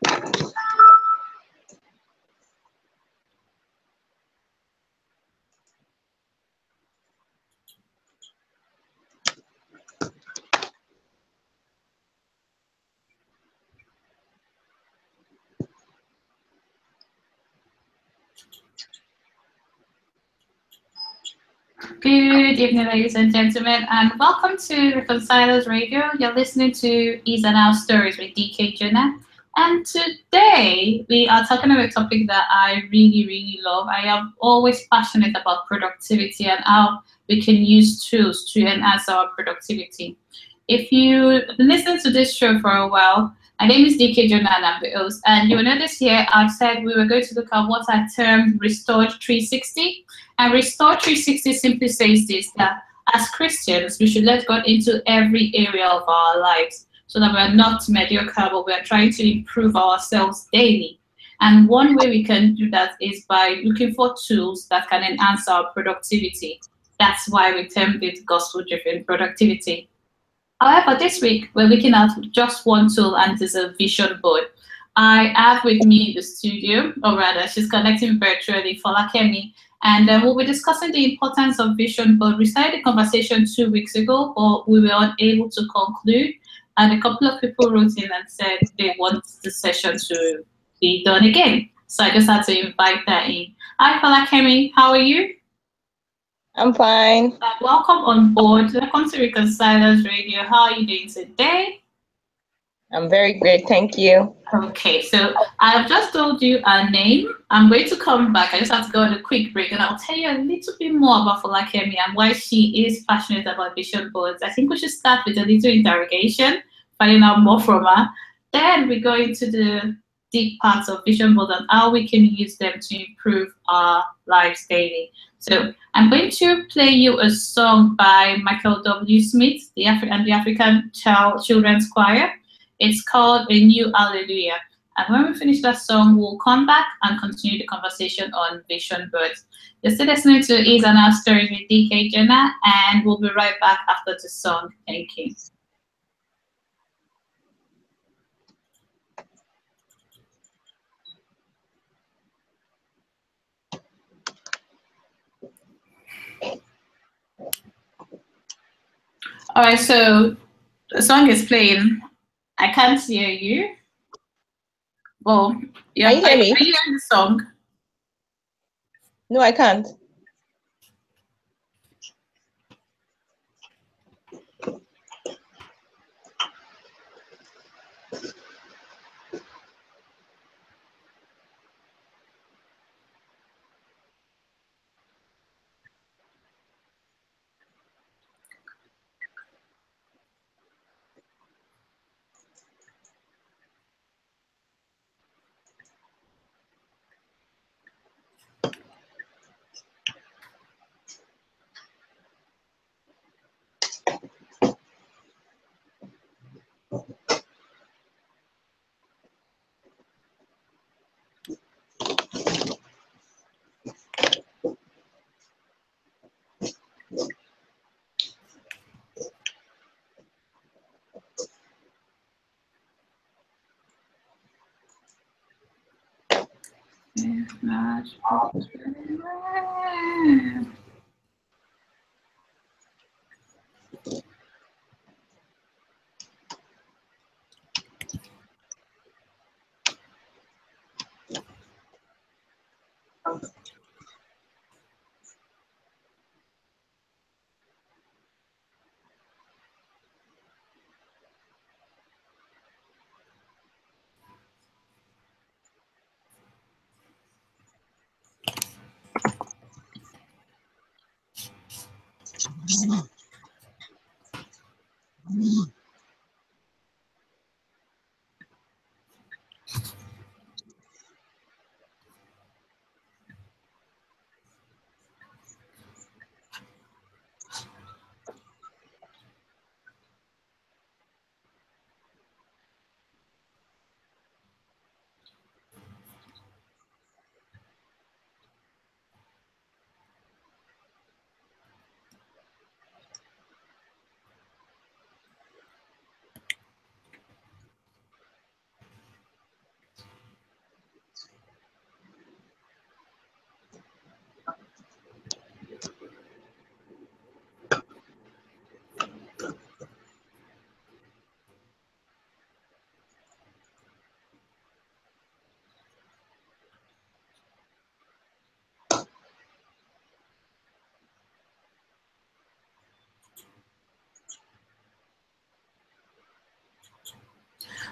Good evening, ladies and gentlemen, and welcome to Reconcilers Radio. You're listening to Is and Our Stories with DK Jonah. And today we are talking about a topic that I really, really love. I am always passionate about productivity and how we can use tools to enhance our productivity. If you've been listening to this show for a while, my name is DK Jonah and I'm the host. And you will notice here I've said we were going to look at what I termed Restored 360. And Restore 360 simply says this, that as Christians, we should let God into every area of our lives so that we're not mediocre, but we're trying to improve ourselves daily. And one way we can do that is by looking for tools that can enhance our productivity. That's why we termed it gospel-driven productivity. However, this week we're looking at just one tool, and it is a vision board. I have with me in the studio, or rather, she's connecting virtually, Folakemi, and we'll be discussing the importance of vision board. We started the conversation 2 weeks ago, but we were unable to conclude. And a couple of people wrote in and said they want the session to be done again. So I just had to invite her in. Hi, Folakemi, how are you? I'm fine. Welcome on board. Welcome to Reconcilers Radio. How are you doing today? I'm very great, thank you. Okay, so I've just told you our name. I'm going to come back. I just have to go on a quick break, and I'll tell you a little bit more about Folakemi and why she is passionate about vision boards. I think we should start with a little interrogation, finding out more from her. Then we go into the deep parts of vision boards and how we can use them to improve our lives daily. So I'm going to play you a song by Michael W. Smith, the African Children's Choir. It's called A New Hallelujah. And when we finish that song, we'll come back and continue the conversation on vision boards. You're still listening to Is and Our Stories with DK Jenna, and we'll be right back after the song. Thank you. All right, so the song is playing. I can't hear you. Oh, yeah. Can you hear me? Are you hearing the song? No, I can't. If not,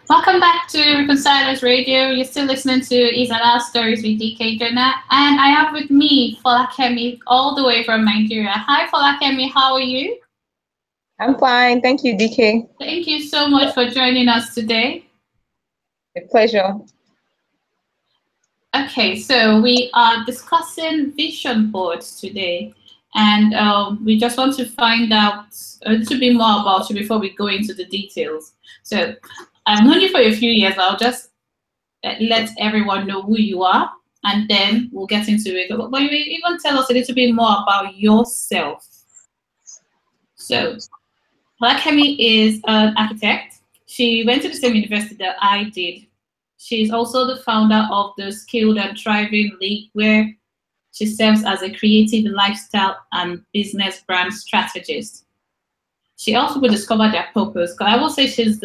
Welcome back to Reconcilers Radio. You're still listening to Is and Our Stories with DK Jonah. And I have with me Folakemi all the way from Nigeria. Hi Folakemi, how are you? I'm fine. Thank you, DK. Thank you so much for joining us today. A pleasure. Okay, so we are discussing vision boards today. And we just want to find out a little bit more about you before we go into the details. So I've known you for a few years. I'll just let everyone know who you are, and then we'll get into it. But you even tell us a little bit more about yourself. So Folakemi is an architect. She went to the same university that I did. She's also the founder of the Skilled and Thriving League, where she serves as a creative lifestyle and business brand strategist. She also will discover their purpose. Because I will say she's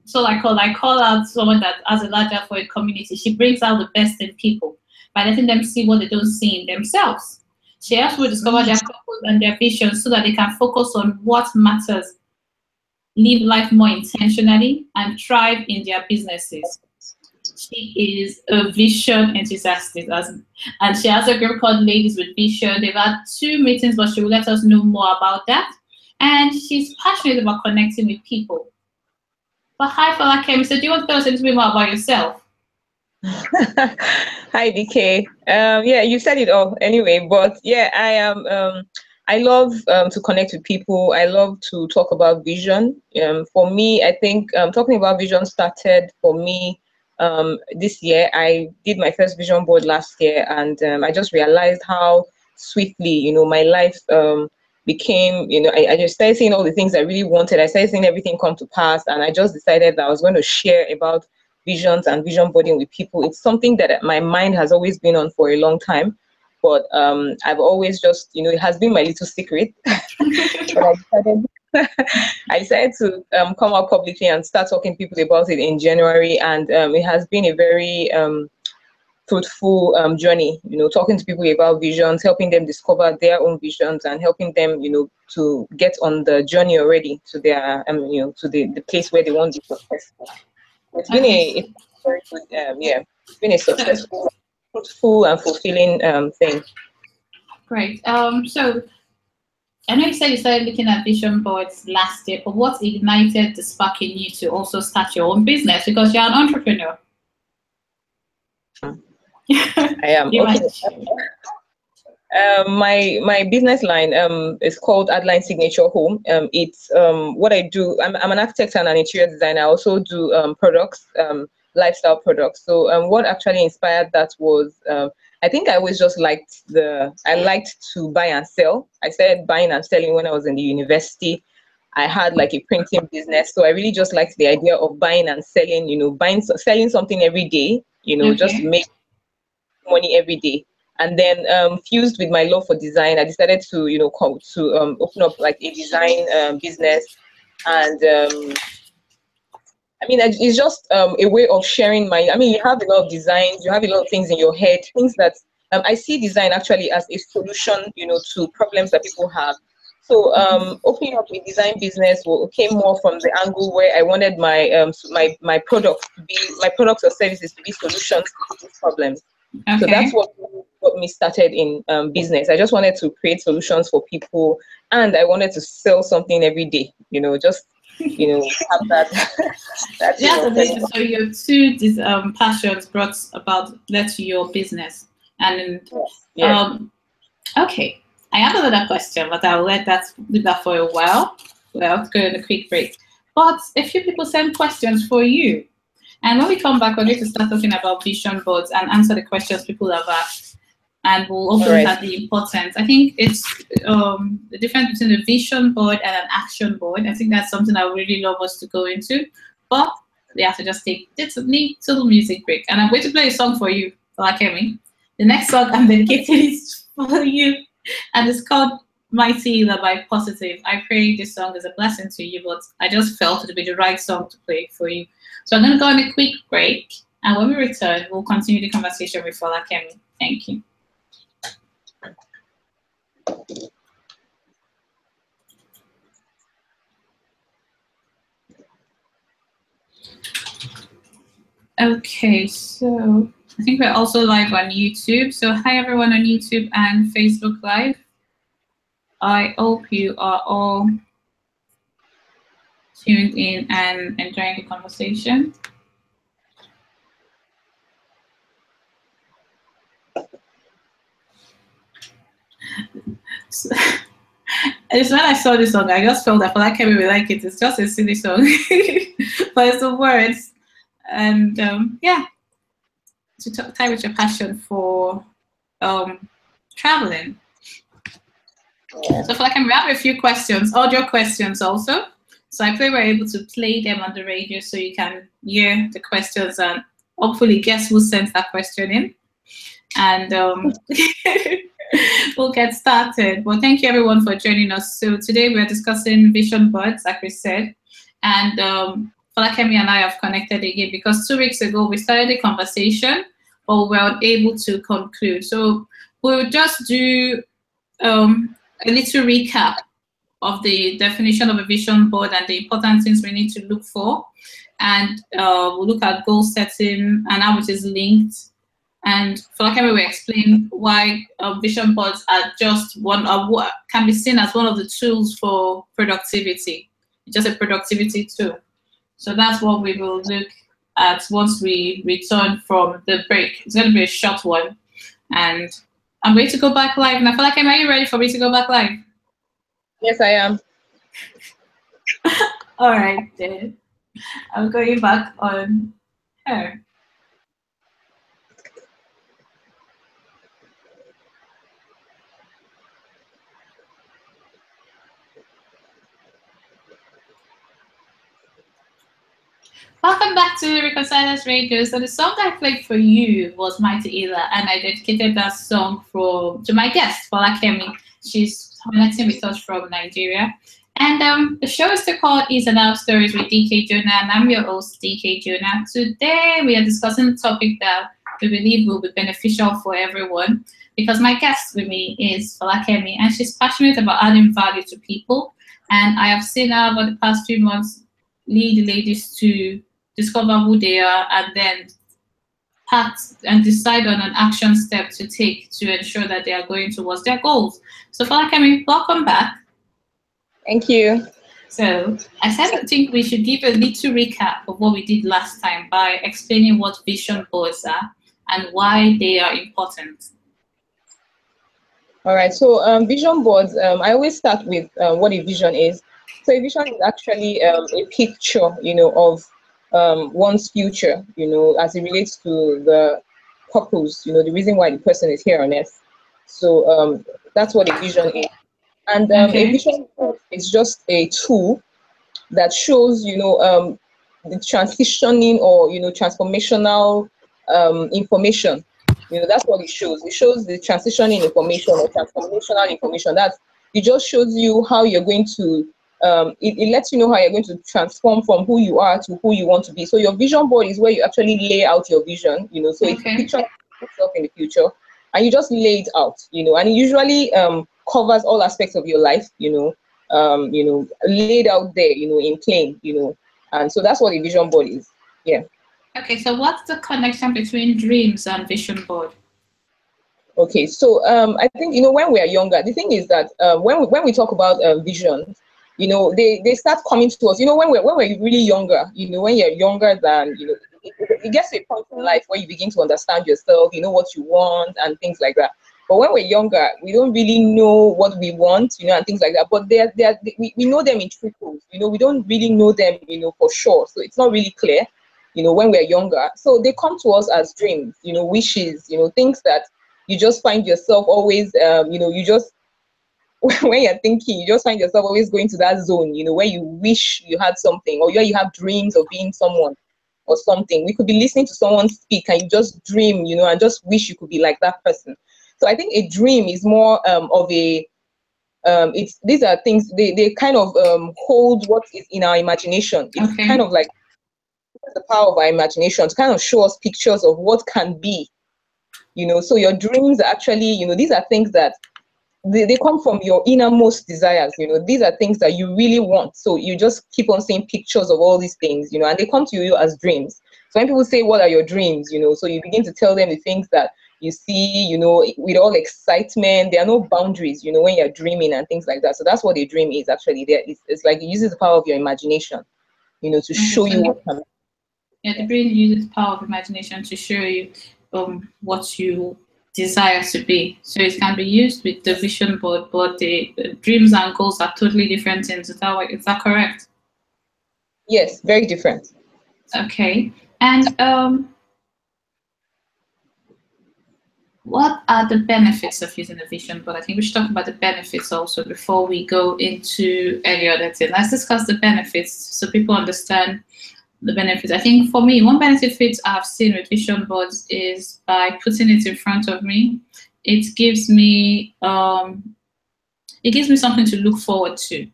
so I call out someone that has a larger for a community. She brings out the best in people by letting them see what they don't see in themselves. She also will discover their purpose and their vision so that they can focus on what matters, live life more intentionally, and thrive in their businesses. She is a vision enthusiast, and she has a group called Ladies with Vision. They've had 2 meetings, but she will let us know more about that. And she's passionate about connecting with people. But hi, Folakemi. So do you want to tell us a little bit more about yourself? Hi, DK. Yeah, you said it all anyway. But yeah, I am. I love to connect with people. I love to talk about vision. For me, I think talking about vision started for me this year. I did my first vision board last year, and I just realized how swiftly, my life became, I just started seeing all the things I really wanted. I started seeing everything come to pass, and I just decided that I was going to share about visions and vision boarding with people. It's something that my mind has always been on for a long time, but I've always just, it has been my little secret. But I decided to come out publicly and start talking to people about it in January, and it has been a very fruitful journey, talking to people about visions, helping them discover their own visions, and helping them, to get on the journey already to their, to the place where they want to be successful. It's been a very good, it's been a successful, fruitful, and fulfilling thing. Great. So I know you said you started looking at vision boards last year, but what ignited the spark in you to also start your own business? Because you're an entrepreneur. I am. Okay. My business line is called Adline Signature Home. It's what I do. I'm an architect and an interior designer. I also do products, lifestyle products. So what actually inspired that was I think I always just liked to buy and sell. I started buying and selling when I was in the university. I had like a printing business, so I really just liked the idea of buying and selling. Selling something every day. Just Okay. make money every day. And then fused with my love for design, I decided to open up like a design business. And it's just a way of sharing you have a lot of designs, you have a lot of things in your head, things that I see design actually as a solution, to problems that people have. So opening up a design business came more from the angle where I wanted my products or services to be solutions to these problems. Okay. So that's what got me started in business. I just wanted to create solutions for people, and I wanted to sell something every day. Just have that. Amazing. So your 2 passions brought about led to your business, and yeah. Okay. I have another question, but I'll leave that for a while. We'll go on a quick break. But a few people sent questions for you. And when we come back, we're going to start talking about vision boards and answer the questions people have asked. And we'll also look at the importance. I think it's the difference between a vision board and an action board. I think that's something I would really love us to go into. But we have to just take this little music break. And I'm going to play a song for you, Folakemi. The next song I'm dedicated is for you, and it's called Mighty Healer by Positive. I pray this song is a blessing to you, but I just felt it would be the right song to play for you. So I'm going to go on a quick break, and when we return, we'll continue the conversation with Folakemi. Thank you. Okay, so I think we're also live on YouTube. So hi everyone on YouTube and Facebook Live. I hope you are all tuned in and enjoying the conversation. So, it's when I saw this song, I just felt that Folakemi will like it. It's just a silly song, but it's the words. And yeah, to tie with your passion for traveling. Yeah. So Folakemi, we have a few questions, audio questions also. So I pray we're able to play them on the radio so you can hear the questions and hopefully guess who sent that question in. And we'll get started. Well, thank you everyone for joining us. So today we're discussing vision boards, like we said. And Folakemi and I have connected again because 2 weeks ago we started a conversation, but we were unable to conclude. So we'll just do a little recap of the definition of a vision board and the important things we need to look for. And we'll look at goal setting and how it is linked. And Folakemi will explain why vision boards are just one of what can be seen as one of the tools for productivity. It's just a productivity tool. So that's what we will look at once we return from the break. It's going to be a short one. And I'm going to go back live. Now, Folakemi, are you ready for me to go back live? Yes, I am. All right, then. I'm going back on her. Welcome back to Reconcilers Radio. So the song I played for you was Mighty Ela, and I dedicated that song to my guest, Folakemi. She's connecting with us from Nigeria. And the show is still called Is and Out Stories with DK Jonah, and I'm your host, DK Jonah. Today we are discussing a topic that we believe will be beneficial for everyone because my guest with me is Folakemi, and she's passionate about adding value to people. And I have seen her over the past few months lead ladies to discover who they are and then act and decide on an action step to take to ensure that they are going towards their goals. So Folakemi, welcome back. Thank you. So I said I think we should give a little recap of what we did last time by explaining what vision boards are and why they are important. All right. So vision boards, I always start with what a vision is. So a vision is actually a picture, of one's future, as it relates to the purpose, the reason why the person is here on earth. So that's what a vision is. And a vision is just a tool that shows, the transitioning or, transformational information. That's what it shows. It shows the transitioning information or transformational information. It just shows you how you're going to, it lets you know how you're going to transform from who you are to who you want to be. So your vision board is where you actually lay out your vision, so it pictures yourself in the future and you just lay it out, and it usually covers all aspects of your life, laid out there, in plain, and so that's what a vision board is. Yeah. Okay, so what's the connection between dreams and vision board? Okay, so I think when we are younger, the thing is that when we talk about vision, they start coming to us. When we're really younger, when you're younger than it gets to a point in life where you begin to understand yourself, what you want and things like that. But when we're younger, we don't really know what we want, and things like that. But we know them in trickles. We don't really know them, for sure. So it's not really clear, when we're younger. So they come to us as dreams, wishes, things that you just find yourself always, you just, when you're thinking, you just find yourself always going to that zone, where you wish you had something or where you have dreams of being someone or something. We could be listening to someone speak and you just dream, and just wish you could be like that person. So I think a dream is more of a, these are things, they kind of hold what is in our imagination. It's kind of like the power of our imagination to kind of show us pictures of what can be, so your dreams are actually, these are things that they come from your innermost desires. These are things that you really want. So you just keep on seeing pictures of all these things, and they come to you as dreams. So when people say, what are your dreams? So you begin to tell them the things that you see, with all excitement. There are no boundaries, when you're dreaming and things like that. So that's what a dream is actually. It's like it uses the power of your imagination, to Okay, show so you what can. yeah, the brain uses power of imagination to show you what you desire to be. So it can be used with the vision board, but the dreams and goals are totally different things. Is that correct? Yes, very different. Okay. And what are the benefits of using a vision board? I think we should talk about the benefits also before we go into any other thing. Let's discuss the benefits so people understand the benefits. I think for me, one benefit I've seen with vision boards is by putting it in front of me, it gives me something to look forward to,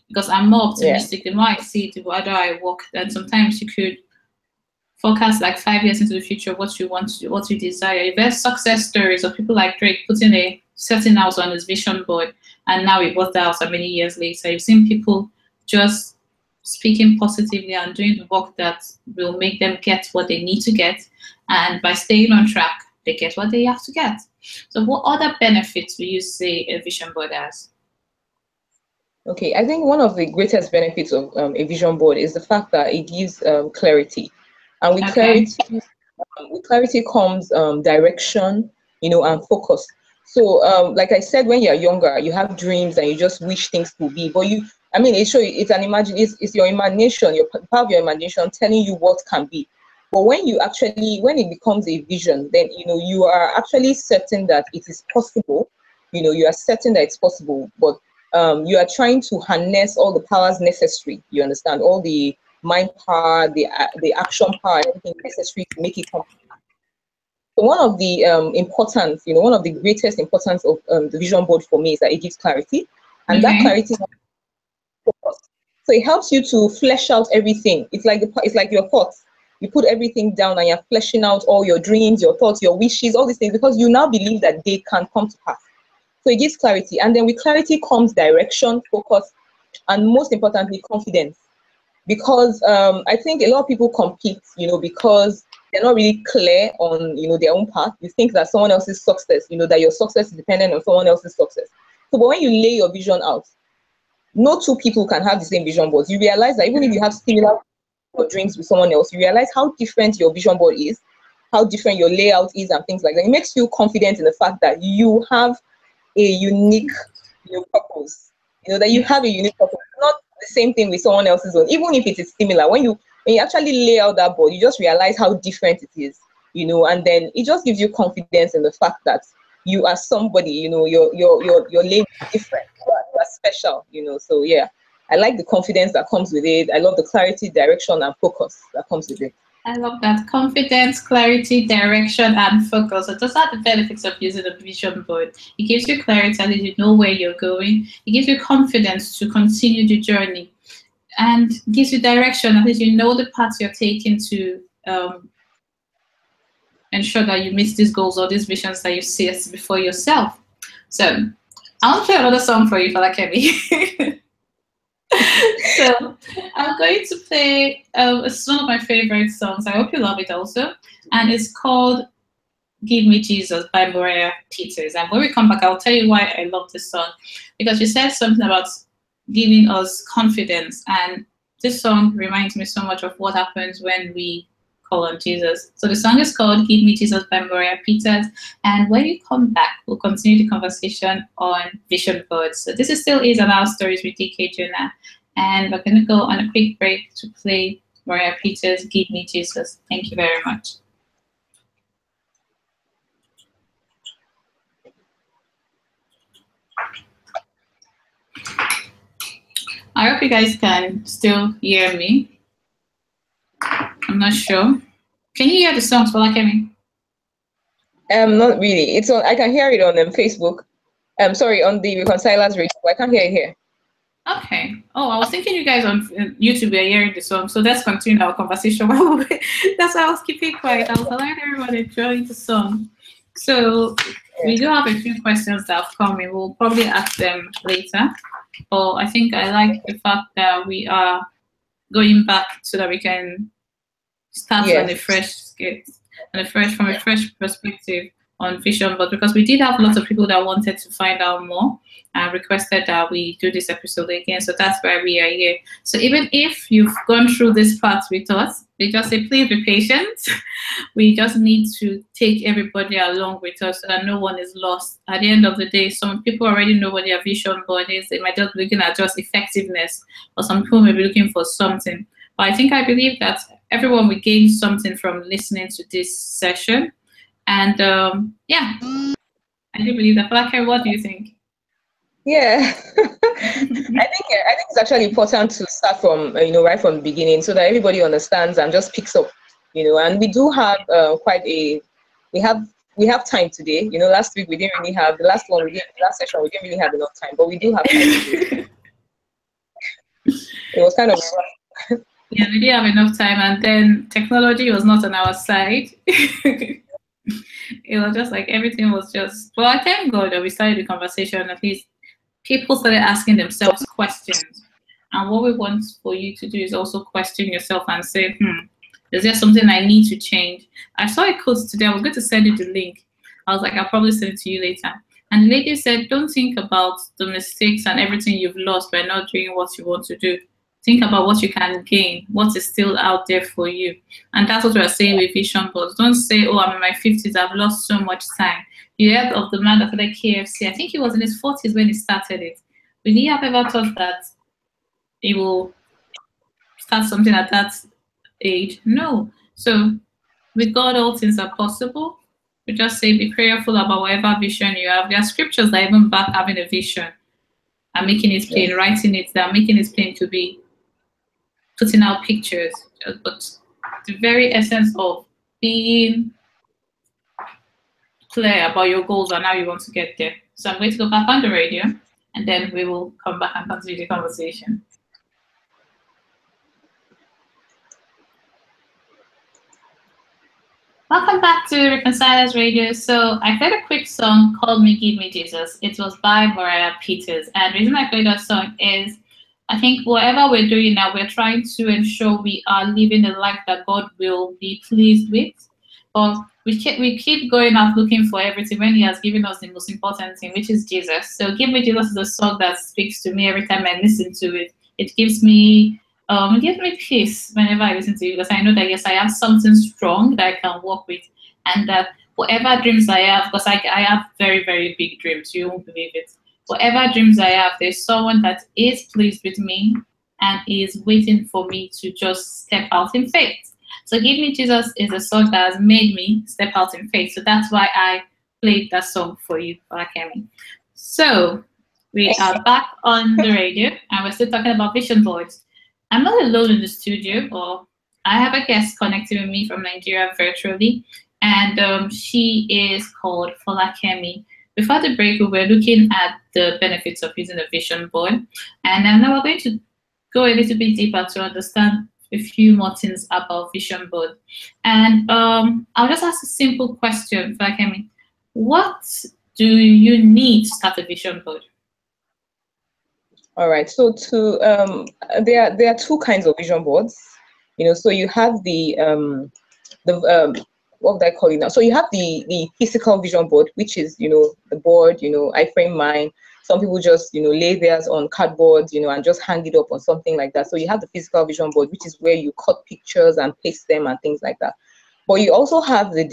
because I'm more optimistic. The more I see it, the wider I walk. And sometimes you could forecast like 5 years into the future what you want to do, what you desire. If there's success stories of people like Drake putting a certain house on his vision board and now he bought the house, and many years later, you've seen people just speaking positively and doing the work that will make them get what they need to get. And by staying on track, they get what they have to get. So what other benefits will you say a vision board has? Okay, I think one of the greatest benefits of a vision board is the fact that it gives clarity. And with clarity comes direction, and focus. So, like I said, when you're younger, you have dreams and you just wish things to be. But it's your imagination, your part of your imagination telling you what can be. But when it becomes a vision, then you are actually certain that it is possible. You are certain that it's possible, but you are trying to harness all the powers necessary. You understand, all the mind power, the action power, everything necessary to make it come. So one of the importance, one of the greatest importance of the vision board for me is that it gives clarity, and that clarity. So it helps you to flesh out everything. It's like your thoughts. You put everything down and you're fleshing out all your dreams, your thoughts, your wishes, all these things, because you now believe that they can come to pass. So it gives clarity, and then with clarity comes direction, focus, and most importantly, confidence. Because I think a lot of people compete, because they're not really clear on, their own path. You think that someone else's success, that your success is dependent on someone else's success. So, but when you lay your vision out, no two people can have the same vision boards. You realize that even if you have similar dreams with someone else, you realize how different your vision board is, how different your layout is, and things like that. It makes you confident in the fact that you have a unique purpose. That you have a unique purpose. Not the same thing with someone else's own, even if it is similar. When you actually lay out that board, you just realize how different it is, and then it just gives you confidence in the fact that you are somebody, your lane is different, you are special, So yeah, I like the confidence that comes with it. I love the clarity, direction, and focus that comes with it. I love that. Confidence, clarity, direction, and focus. So those are the benefits of using a vision board. It gives you clarity and you know where you're going. It gives you confidence to continue the journey, and gives you direction. At least you know the path you're taking to ensure that you meet these goals or these visions that you set before yourself. So I want to play another song for you, Folakemi. So I'm going to play it's one of my favorite songs. I hope you love it also. And it's called Give Me Jesus by Mariah Peters. And when we come back, I'll tell you why I love this song. Because she said something about giving us confidence. And this song reminds me so much of what happens when we call on Jesus. So the song is called Give Me Jesus by Mariah Peters. And when we come back, we'll continue the conversation on vision boards. So this is still Is and Our Stories with DK Jonah. And we're going to go on a quick break to play Mariah Peters' Give Me Jesus. Thank you very much. I hope you guys can still hear me. I'm not sure. Can you hear the songs, Folakemi? Not really. It's on. I can hear it on Facebook. Sorry, on the Reconcilers Radio. I can't hear it here. Okay. Oh, I was thinking you guys on YouTube were hearing the song, so let's continue our conversation. That's why I was keeping quiet. I was allowing everyone enjoying the song. So we do have a few questions that have come in. We'll probably ask them later. But I think I like the fact that we are going back so that we can start on a Yes. fresh scale, from a fresh perspective on vision board, because we did have lots of people that wanted to find out more and requested that we do this episode again. So that's why we are here. So even if you've gone through this part with us, we just say please be patient. We just need to take everybody along with us so that no one is lost. At the end of the day, some people already know what their vision board is. They might just be looking at just effectiveness, or some people may be looking for something. But I believe that everyone will gain something from listening to this session. And yeah, I do believe that. Folakemi, what do you think? Yeah, I think it's actually important to start from right from the beginning so that everybody understands and just picks up, And we do have we have time today. Last week we didn't really have last session we didn't really have enough time, but we do have time today. It was kind of yeah, we didn't have enough time, and then technology was not on our side. It was just like everything was just. Well, I thank God that we started the conversation. At least people started asking themselves questions. And what we want for you to do is also question yourself and say, is there something I need to change? I saw a quote today. I was going to send you the link. I was like, I'll probably send it to you later. And the lady said, don't think about the mistakes and everything you've lost by not doing what you want to do. Think about what you can gain, what is still out there for you. And that's what we're saying with vision boards. Don't say, oh, I'm in my 50s, I've lost so much time. You heard of the man that started KFC. I think he was in his 40s when he started it. Would he have ever thought that he will start something at that age? No. So with God, all things are possible. We just say, be prayerful about whatever vision you have. There are scriptures that even back having a vision and making it plain, writing it down, making it plain to be putting out pictures. But the very essence of being clear about your goals and how you want to get there. So I'm going to go back on the radio, and then we will come back and continue the conversation. Welcome back to Reconcilers Radio. So I played a quick song called Me Give Me Jesus. It was by Mariah Peters. And the reason I played that song is I think whatever we're doing now, we're trying to ensure we are living the life that God will be pleased with. But we keep going out looking for everything when He has given us the most important thing, which is Jesus. So Give Me Jesus is a song that speaks to me every time I listen to it. It gives me peace whenever I listen to it, because I know that yes, I have something strong that I can work with, and that whatever dreams I have, because I have very, very big dreams, you won't believe it. Whatever dreams I have, there's someone that is pleased with me and is waiting for me to just step out in faith. So Give Me Jesus is a song that has made me step out in faith. So that's why I played that song for you, Folakemi. So we are back on the radio, and we're still talking about vision boards. I'm not alone in the studio, or I have a guest connecting with me from Nigeria virtually, and she is called Folakemi. Before the break, we were looking at the benefits of using a vision board, and now we're going to go a little bit deeper to understand a few more things about vision board. And I'll just ask a simple question, Folakemi. What do you need to start a vision board? All right. So there are two kinds of vision boards. So you have the what would I call it now? So you have the physical vision board, which is the board. I frame mine. Some people just lay theirs on cardboard, and just hang it up on something like that. So you have the physical vision board, which is where you cut pictures and paste them and things like that. But you also have the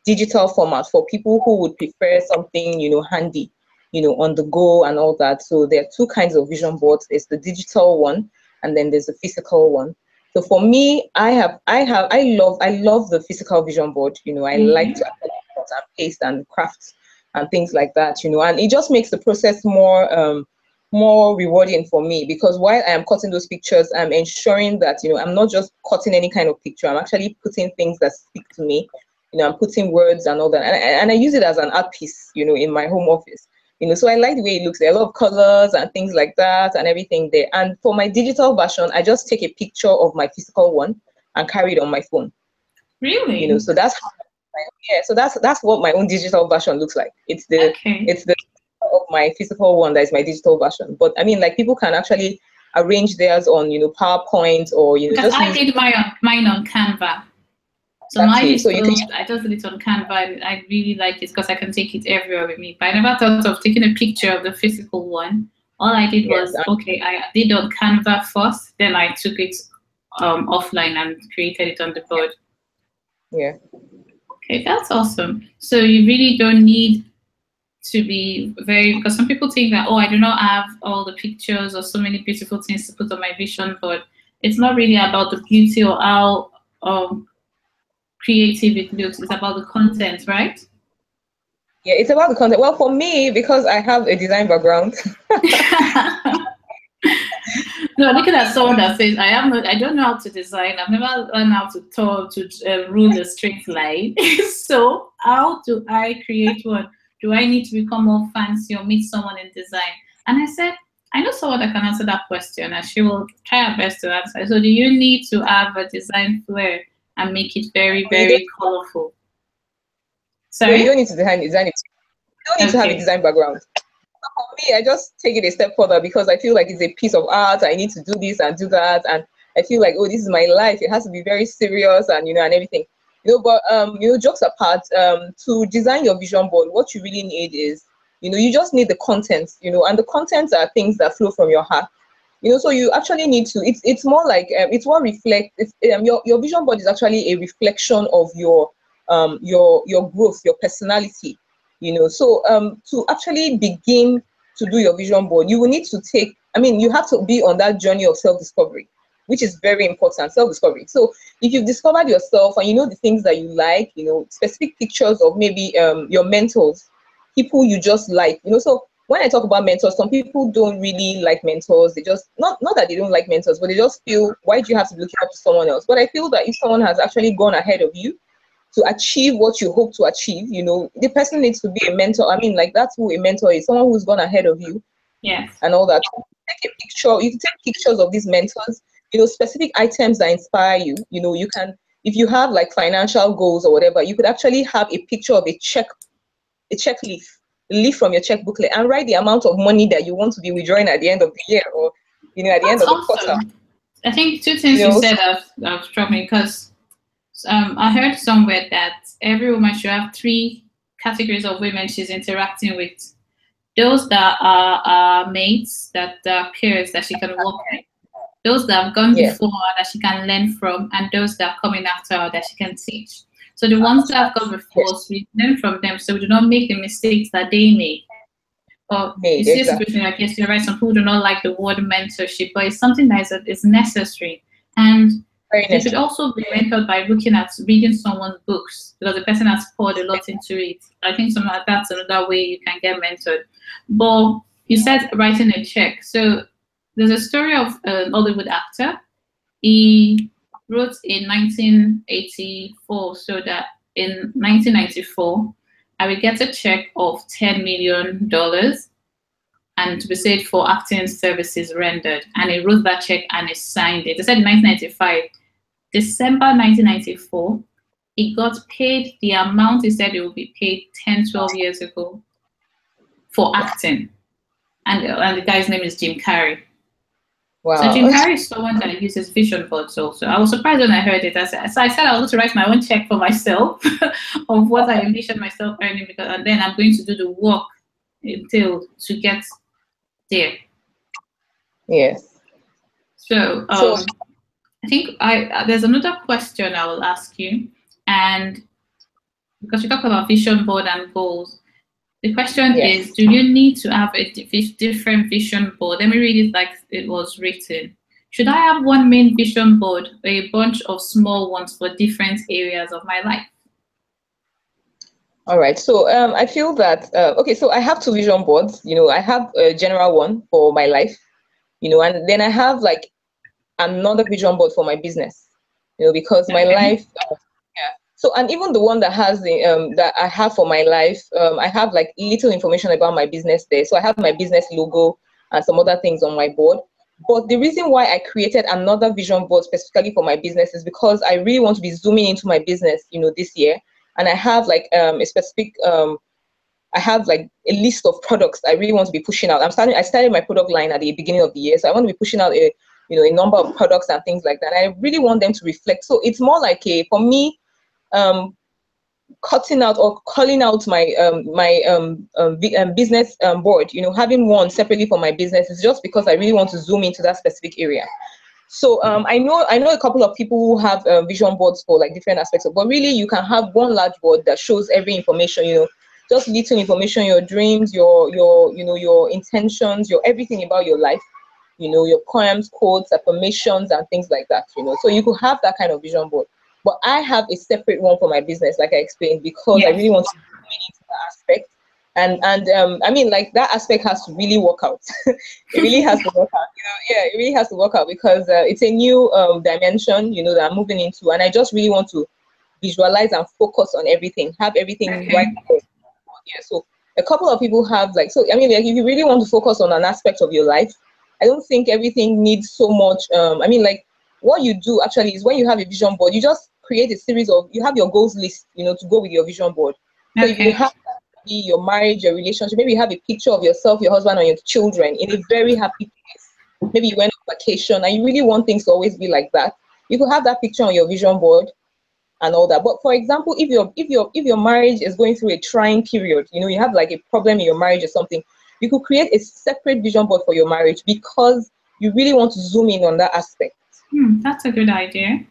digital format for people who would prefer something handy, on the go and all that. So there are two kinds of vision boards. There's the digital one, and then there's the physical one. So for me, I love the physical vision board. I like to cut and paste and craft and things like that. And it just makes the process more rewarding for me, because while I am cutting those pictures, I'm ensuring that I'm not just cutting any kind of picture. I'm actually putting things that speak to me. I'm putting words and all that, and I use it as an art piece, in my home office. So I like the way it looks. There are a lot of colors and things like that and everything there. And for my digital version, I just take a picture of my physical one and carry it on my phone. Really? So that's how, so that's what my own digital version looks like. It's the of my physical one that is my digital version. But I mean, like, people can actually arrange theirs on, PowerPoint, or, Because just I use. did mine on Canva. So mine Exactly. is So you can. still, I just did it on Canva. And I really like it because I can take it everywhere with me. But I never thought of taking a picture of the physical one. All I did Yes. was, okay, I did on Canva first, then I took it offline and created it on the board. Yeah. Okay, that's awesome. So you really don't need to be very, because some people think that, oh, I do not have all the pictures or so many beautiful things to put on my vision board. It's not really about the beauty or how creative it looks. It's about the content, right? Yeah, it's about the content. Well, for me, because I have a design background. No, looking at someone that says, I don't know how to design. I've never learned how to talk, to rule a straight line. So how do I create one? Do I need to become more fancy or meet someone in design? And I said, I know someone that can answer that question, and she will try her best to answer. So do you need to have a design flair and make it very, You don't, very colorful? no, you don't Sorry? need to design it. You don't need to have a Okay. design background. For me, I just take it a step further because I feel like it's a piece of art. I need to do this and do that, and I feel like, oh, this is my life. It has to be very serious, and and everything. But jokes apart, to design your vision board, what you really need is, you just need the content, and the contents are things that flow from your heart. So you actually need to. It's more like it's what reflect. It's your vision board is actually a reflection of your growth, your personality. So to actually begin to do your vision board, you will need to you have to be on that journey of self-discovery, which is very important. Self-discovery. So if you've discovered yourself and you know the things that you like, specific pictures of maybe your mentors, people you just like. So when I talk about mentors, some people don't really like mentors. They just not that they don't like mentors, but they just feel, why do you have to look up to someone else? But I feel that if someone has actually gone ahead of you to achieve what you hope to achieve, the person needs to be a mentor. I mean, like, that's who a mentor is, someone who's gone ahead of you. Yes. And all that. Take a picture. You can take pictures of these mentors, specific items that inspire you. You can, if you have like financial goals or whatever, you could actually have a picture of a check leaf from your checkbooklet, and write the amount of money that you want to be withdrawing at the end of the year, or at the end That's of the quarter. awesome. I think two things you said have struck me, because I heard somewhere that every woman should have three categories of women she's interacting with. Those that are mates, that are peers that she can work with, those that have gone Yeah. before her that she can learn from, and those that are coming after her that she can teach. So the ones that have gone before us, we learn from them so we do not make the mistakes that they made. But you see a Exactly. situation, I guess you're right, some people do not like the word mentorship, but it's something that is necessary. And Very you should necessary. also be mentored by looking at reading someone's books, because the person has poured a lot into it. I think that's another way you can get mentored. But you said writing a check. So there's a story of an Hollywood actor. He wrote in 1984, so that in 1994, I will get a check of $10 million and to be said for acting services rendered. And he wrote that check and he signed it. They said in 1995, December 1994, he got paid the amount he said he would be paid 10, 12 years ago for acting. And the guy's name is Jim Carrey. Wow. So Jim Carrey is someone that uses vision boards also. I was surprised when I heard it. So I said I was going to write my own check for myself of what I envision myself earning, and then I'm going to do the work entailed to get there. Yes. So I think there's another question I will ask you, and because we talk about vision board and goals, the question is: do you need to have a different vision board? Let me read it like it was written. Should I have one main vision board or a bunch of small ones for different areas of my life? All right. So I feel that okay. So I have two vision boards. I have a general one for my life. And then I have like another vision board for my business. Because my life. Yeah. So, and even the one that has the that I have for my life, I have like little information about my business there. So I have my business logo and some other things on my board. But the reason why I created another vision board specifically for my business is because I really want to be zooming into my business, this year. And I have like a specific I have like a list of products I really want to be pushing out. I started my product line at the beginning of the year, so I want to be pushing out a number of products and things like that. I really want them to reflect. So it's more like for me, cutting out or calling out my business board, having one separately for my business is just because I really want to zoom into that specific area. So I know a couple of people who have vision boards for like different aspects but really you can have one large board that shows every information, just little information, your dreams, your intentions, your everything about your life, your poems, quotes, affirmations, and things like that. So you could have that kind of vision board. But I have a separate one for my business, like I explained, because I really want to go into that aspect. And I mean, like that aspect has to really work out. It really has to work out. It really has to work out because it's a new dimension, that I'm moving into, and I just really want to visualize and focus on everything, have everything right there. Yeah. So a couple of people have like, so I mean, like if you really want to focus on an aspect of your life, I don't think everything needs so much. I mean, like what you do actually is when you have a vision board, you just create a series of, you have your goals list, to go with your vision board. So you have your marriage, your relationship, maybe you have a picture of yourself, your husband, and your children in a very happy place. Maybe you went on vacation and you really want things to always be like that. You could have that picture on your vision board and all that. But for example, if your marriage is going through a trying period, you have like a problem in your marriage or something, you could create a separate vision board for your marriage because you really want to zoom in on that aspect. That's a good idea.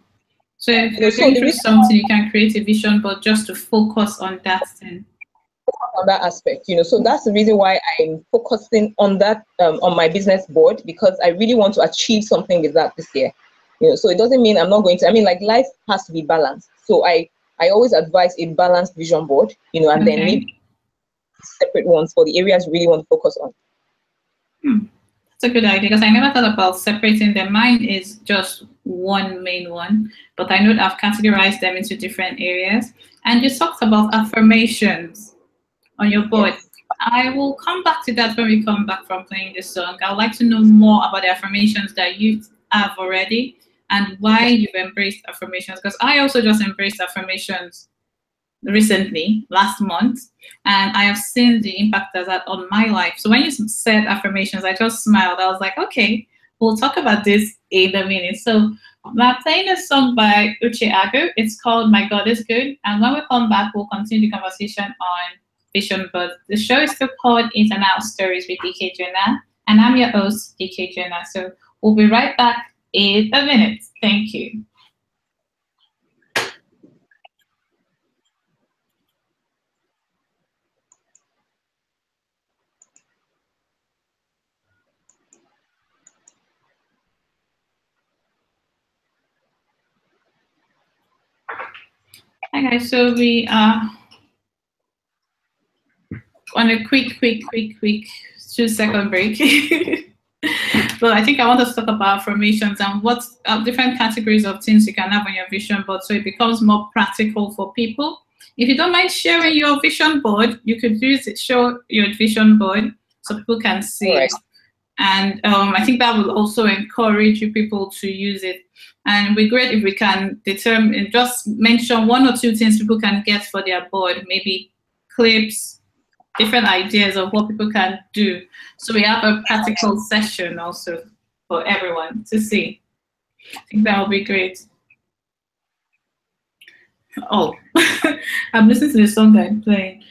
So if you're going through something, you can create a vision board just to focus on that thing. On that aspect, so that's the reason why I'm focusing on that on my business board, because I really want to achieve something with that this year. So it doesn't mean I'm not going to. I mean, like life has to be balanced. So I always advise a balanced vision board, and then maybe separate ones for the areas you really want to focus on. That's a good idea because I never thought about separating them. Mine is just one main one, but I know that I've categorized them into different areas. And you talked about affirmations on your board. Yes. I will come back to that when we come back from playing this song. I'd like to know more about the affirmations that you have already and why you've embraced affirmations, because I also just embraced affirmations recently, last month, and I have seen the impact that had on my life. So when you said affirmations, I just smiled. I was like, okay, we'll talk about this in a minute. So I'm playing a song by Uche Agu. It's called My God is Good. And when we come back, we'll continue the conversation on vision board. The show is still called In and Out Stories with DK Jonah, and I'm your host, DK Jonah. So we'll be right back in a minute. Thank you. Hi guys, so we are on a quick 2-second break. But I think I want to talk about affirmations and what different categories of things you can have on your vision board so it becomes more practical for people. If you don't mind sharing your vision board, you could show your vision board so people can see it. And I think that will also encourage you people to use it. And it'd be great if we can determine, just mention 1 or 2 things people can get for their board, maybe clips, different ideas of what people can do. So we have a practical session also for everyone to see. I think that will be great. Oh, I'm listening to the song that I'm playing.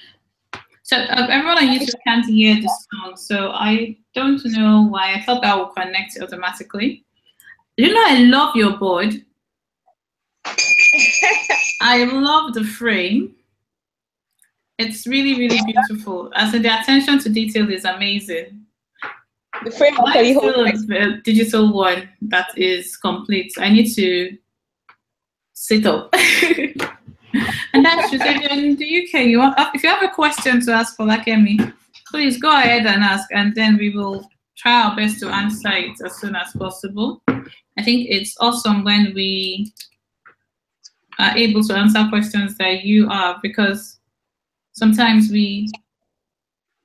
So everyone on YouTube can't hear the song, so I don't know why. I thought that would connect automatically. I love your board. I love the frame. It's really, really beautiful. As in the attention to detail is amazing. The frame is still a digital one that is complete. I need to sit up. And that's just in the UK. If you have a question to ask Folakemi, please go ahead and ask, and then we will try our best to answer it as soon as possible. I think it's awesome when we are able to answer questions that you are, because sometimes we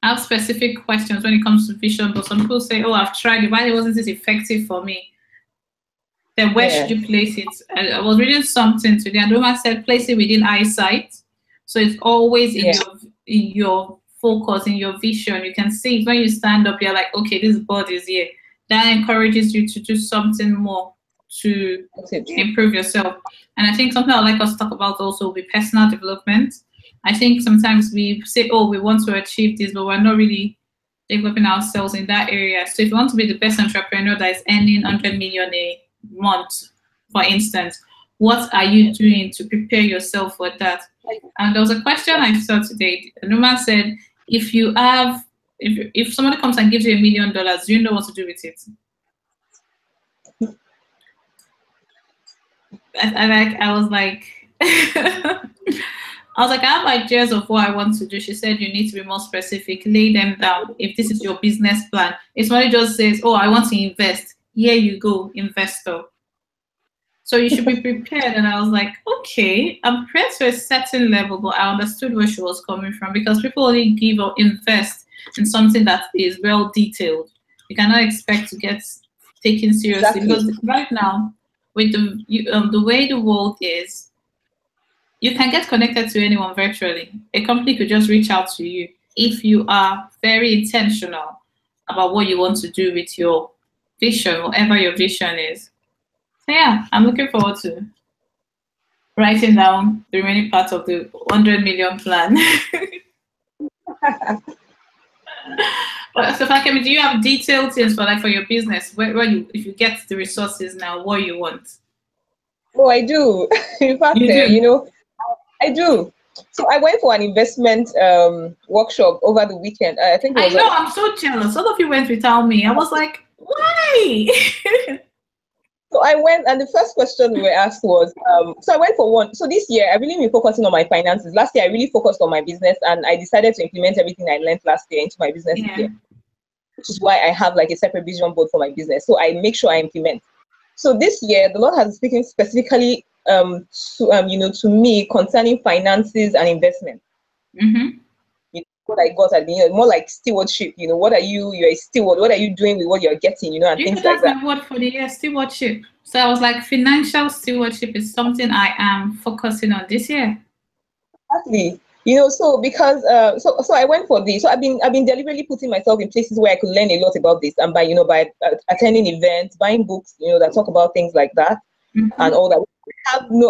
have specific questions when it comes to vision, but some people say, oh, I've tried it, why wasn't this effective for me? Then where should you place it? I was reading something today, and Roma said place it within eyesight. So it's always in your focus in your vision. You can see it when you stand up, you're like, okay, this board is here. That encourages you to do something more to improve yourself. And I think something I'd like us to talk about also will be personal development. I think sometimes we say, oh, we want to achieve this, but we're not really developing ourselves in that area. So if you want to be the best entrepreneur that is earning 100 million a month, for instance, what are you doing to prepare yourself for that? And there was a question I saw today. A woman said, if you have, if somebody comes and gives you $1 million, do you know what to do with it? I was like, I have ideas of what I want to do. She said, you need to be more specific, lay them down. If this is your business plan, if somebody just says, oh, I want to invest, here you go, investor. So you should be prepared. And I was like, okay, I'm prepared to a certain level, but I understood where she was coming from, because people only give or invest in something that is well detailed. You cannot expect to get taken seriously. Exactly. Because right now, with the way the world is, you can get connected to anyone virtually. A company could just reach out to you if you are very intentional about what you want to do with your vision, whatever your vision is. So yeah, I'm looking forward to writing down the remaining parts of the 100 million plan. So Folakemi, do you have detailed things for your business? Where you, if you get the resources now, what you want? Oh, I do. In fact, I do. So I went for an investment workshop over the weekend. I think I know, I'm so jealous. All of you went without me. I was like, why? So I went, and the first question we were asked was, so I went for one. So this year, I've really been focusing on my finances. Last year, I really focused on my business, and I decided to implement everything I learned last year into my business this year, which is why I have like a separate vision board for my business. So I make sure I implement. So this year, the Lord has been speaking specifically to me concerning finances and investment. Mm-hmm. What I got at the end, more like stewardship. What are you're a steward? What are you doing with what you're getting? And things like that. That's my word for the year, stewardship. So I was like, financial stewardship is something I am focusing on this year. Exactly. So because so I went for this. So I've been deliberately putting myself in places where I could learn a lot about this, and by attending events, buying books, that talk about things like that, and all that.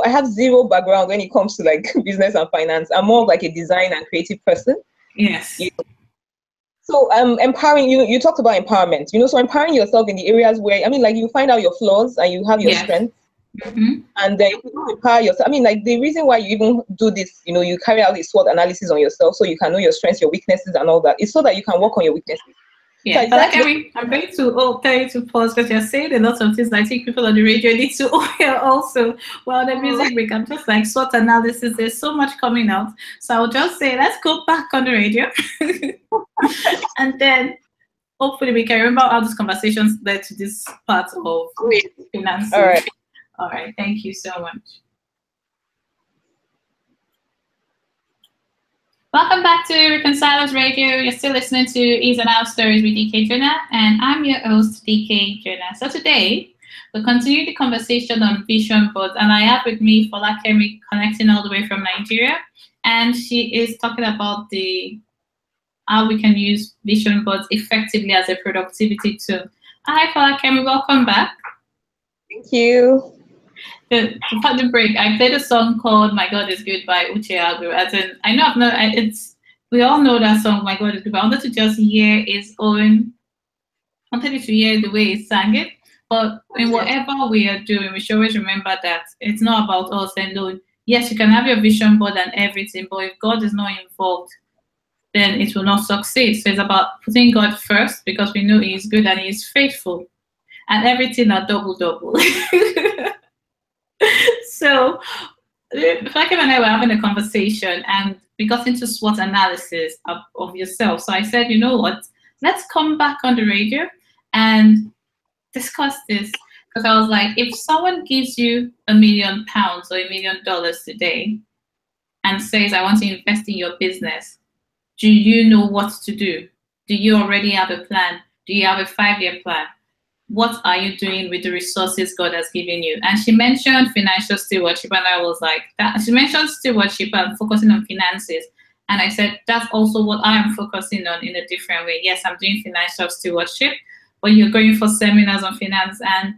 I have zero background when it comes to like business and finance. I'm more of like a design and creative person. Yes. So empowering, you talked about empowerment, so empowering yourself in the areas where, like you find out your flaws and you have your strengths. Mm-hmm. And then you empower yourself. Like the reason why you even do this, you carry out this SWOT analysis on yourself so you can know your strengths, your weaknesses and all that. It's so that you can work on your weaknesses. Yeah, so I'm going to tell you to pause because you're saying a lot of things I think people on the radio need to hear also. Well, the music break, I'm just like SWOT analysis. There's so much coming out. So I'll just say, let's go back on the radio. And then hopefully we can remember how these conversations led to this part of finance. All right. Thank you so much. Welcome back to Reconcilers Radio. You're still listening to Is and Out Stories with DK Jonah, and I'm your host, DK Jonah. So today, we'll continue the conversation on vision boards, and I have with me Folakemi connecting all the way from Nigeria, and she is talking about how we can use vision boards effectively as a productivity tool. Hi, Folakemi, welcome back. Thank you. For the break, I played a song called "My God Is Good" by Uche Agwu. As in, I know we all know that song, "My God Is Good." But I wanted to just hear his own. I wanted you to hear the way he sang it. But in whatever we are doing, we should always remember that it's not about us alone. Yes, you can have your vision board and everything, but if God is not involved, then it will not succeed. So it's about putting God first, because we know He is good and He is faithful, and everything are double. So, Folakemi and I were having a conversation, and we got into SWOT analysis of yourself. So I said, you know what? Let's come back on the radio and discuss this. Because I was like, if someone gives you £1 million or $1 million today and says, I want to invest in your business, do you know what to do? Do you already have a plan? Do you have a 5-year plan? What are you doing with the resources God has given you? And she mentioned financial stewardship, and I was like, that. She mentioned stewardship and focusing on finances. And I said, that's also what I am focusing on in a different way. Yes, I'm doing financial stewardship, but you're going for seminars on finance, and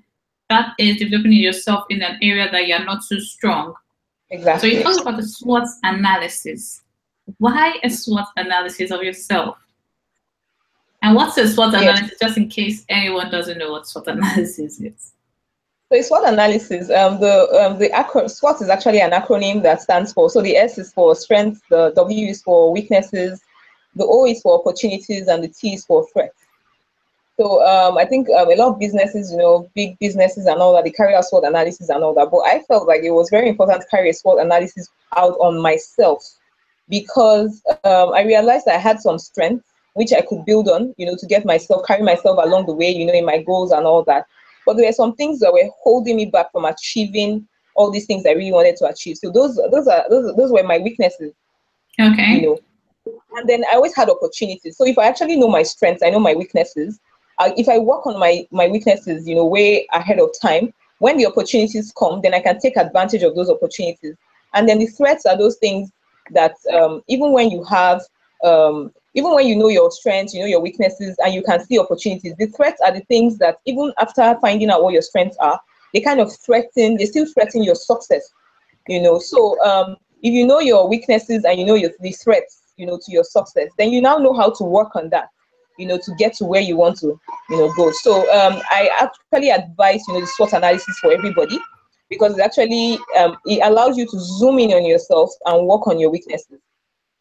that is developing yourself in an area that you're not too strong. Exactly. So you talk about the SWOT analysis. Why a SWOT analysis of yourself? And what's a SWOT analysis, just in case anyone doesn't know what SWOT analysis is? So SWOT analysis, SWOT is actually an acronym that stands for, so the S is for strengths, the W is for weaknesses, the O is for opportunities, and the T is for threats. So I think a lot of businesses, big businesses and all that, they carry out SWOT analysis and all that. But I felt like it was very important to carry a SWOT analysis out on myself, because I realized I had some strengths which I could build on, to carry myself along the way, in my goals and all that. But there were some things that were holding me back from achieving all these things I really wanted to achieve. So those were my weaknesses. Okay. And then I always had opportunities. So if I actually know my strengths, I know my weaknesses. If I work on my weaknesses, way ahead of time, when the opportunities come, then I can take advantage of those opportunities. And then the threats are those things that even when you know your strengths, your weaknesses, and you can see opportunities, the threats are the things that even after finding out what your strengths are, they still threaten your success, So if you know your weaknesses and the threats, to your success, then you now know how to work on that, to get to where you want to, go. So I actually advise, the SWOT analysis for everybody, because it actually it allows you to zoom in on yourself and work on your weaknesses.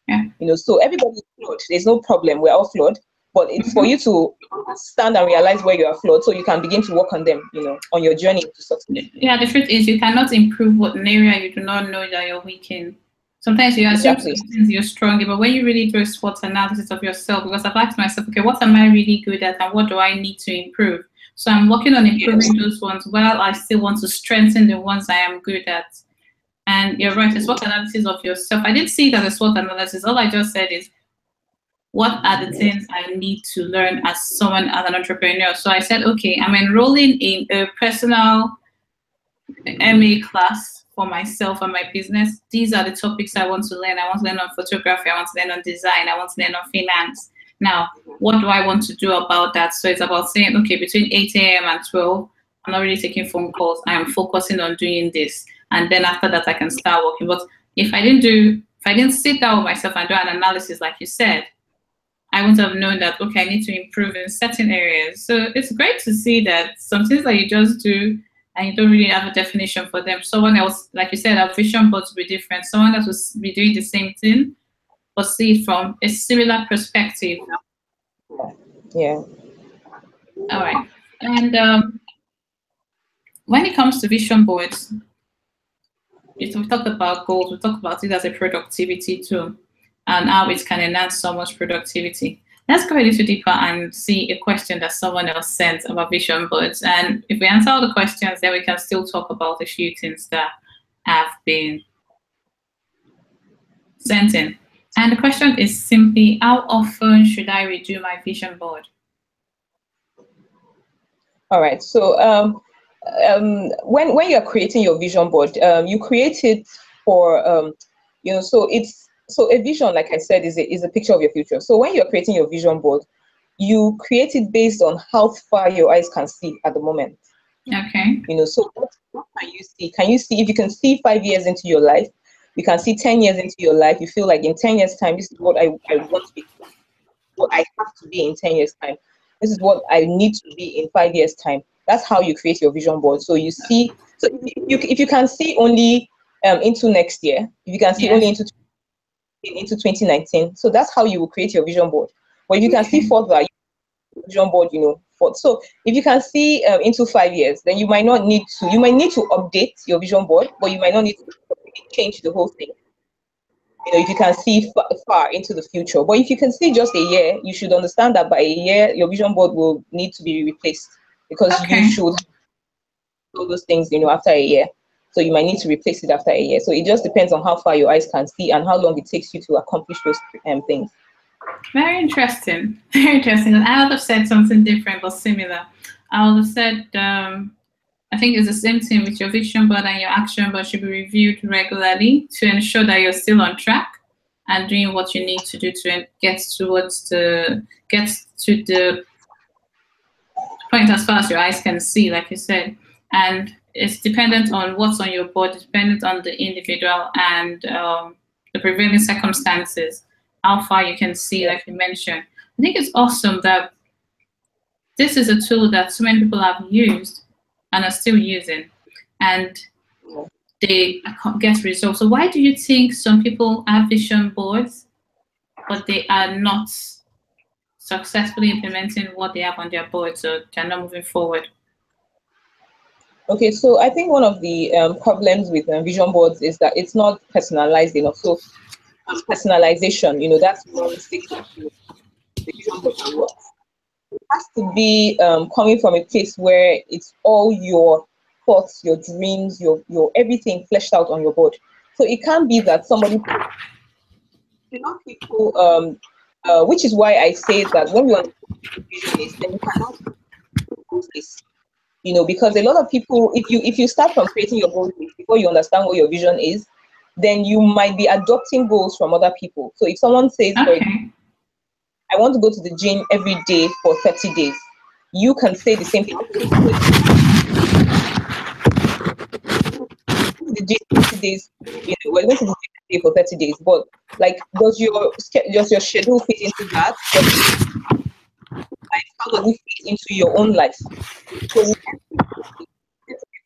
Yeah. So everybody's flawed. There's no problem. We're all flawed. But it's for you to stand and realize where you are flawed, so you can begin to work on them, on your journey to success. Yeah, the truth is you cannot improve an area you do not know that you're weak in. Sometimes you assume some things you're strong in, but when you really do a SWOT analysis of yourself, because I've asked myself, okay, what am I really good at and what do I need to improve? So I'm working on improving those ones while I still want to strengthen the ones I am good at. And you're right, a SWOT analysis of yourself. I didn't see it as a SWOT analysis. All I just said is, what are the things I need to learn as an entrepreneur? So I said, okay, I'm enrolling in a personal MA class for myself and my business. These are the topics I want to learn. I want to learn on photography. I want to learn on design. I want to learn on finance. Now, what do I want to do about that? So it's about saying, okay, between 8 a.m. and 12, I'm not really taking phone calls. I am focusing on doing this. And then after that, I can start working. But if I didn't sit down with myself and do an analysis, like you said, I wouldn't have known that, okay, I need to improve in certain areas. So it's great to see that some things that you just do and you don't really have a definition for them. Someone else, like you said, our vision boards will be different. Someone else will be doing the same thing, but see it from a similar perspective. Yeah. All right. And when it comes to vision boards, we talked about goals, we talked about it as a productivity tool and how it can enhance someone's productivity. Let's go a little deeper and see a question that someone else sent about vision boards. And if we answer all the questions, then we can still talk about a few things that have been sent in. And the question is simply, how often should I redo my vision board? All right. So when you're creating your vision board, you create it for so a vision, like I said, is a picture of your future. So when you're creating your vision board, you create it based on how far your eyes can see at the moment. Okay. So what can you see? Can you see, if you can see 5 years into your life, you can see 10 years into your life, you feel like in 10 years time, this is what I want to be, what I have to be in 10 years time. This is what I need to be in 5 years time. That's how you create your vision board. So you see, so if you can see only into next year, if you can see only into 2019, so that's how you will create your vision board. But if you can see further, vision board, so if you can see into 5 years, then you might need to update your vision board, but you might not need to change the whole thing. If you can see far into the future. But if you can see just a year, you should understand that by a year, your vision board will need to be replaced, because you should do those things, after a year. So you might need to replace it after a year. So it just depends on how far your eyes can see and how long it takes you to accomplish those things. Very interesting. Very interesting. I would have said something different but similar. I would have said, I think it's the same thing with your vision board, and your action board should be reviewed regularly to ensure that you're still on track and doing what you need to do to get to the point as far as your eyes can see, like you said. And it's dependent on what's on your board, it's dependent on the individual and the prevailing circumstances, how far you can see, like you mentioned. I think it's awesome that this is a tool that so many people have used and are still using, and they get results. So why do you think some people have vision boards, but they are not successfully implementing what they have on their board, so they're not moving forward? Okay, so I think one of the problems with vision boards is that it's not personalized enough. So personalization, that's one secret to the vision board that works. It has to be coming from a place where it's all your thoughts, your dreams, your everything fleshed out on your board. So it can't be that somebody, people, which is why I say that when you understand what vision is, then you cannot do this. Because a lot of people, if you start from creating your goals before you understand what your vision is, then you might be adopting goals from other people. So if someone says, for example, I want to go to the gym every day for 30 days, you can say the same thing. The gym 30 days, we're going to the gym for 30 days, but like, does your schedule fit into that? Like, how does it fit into your own life? So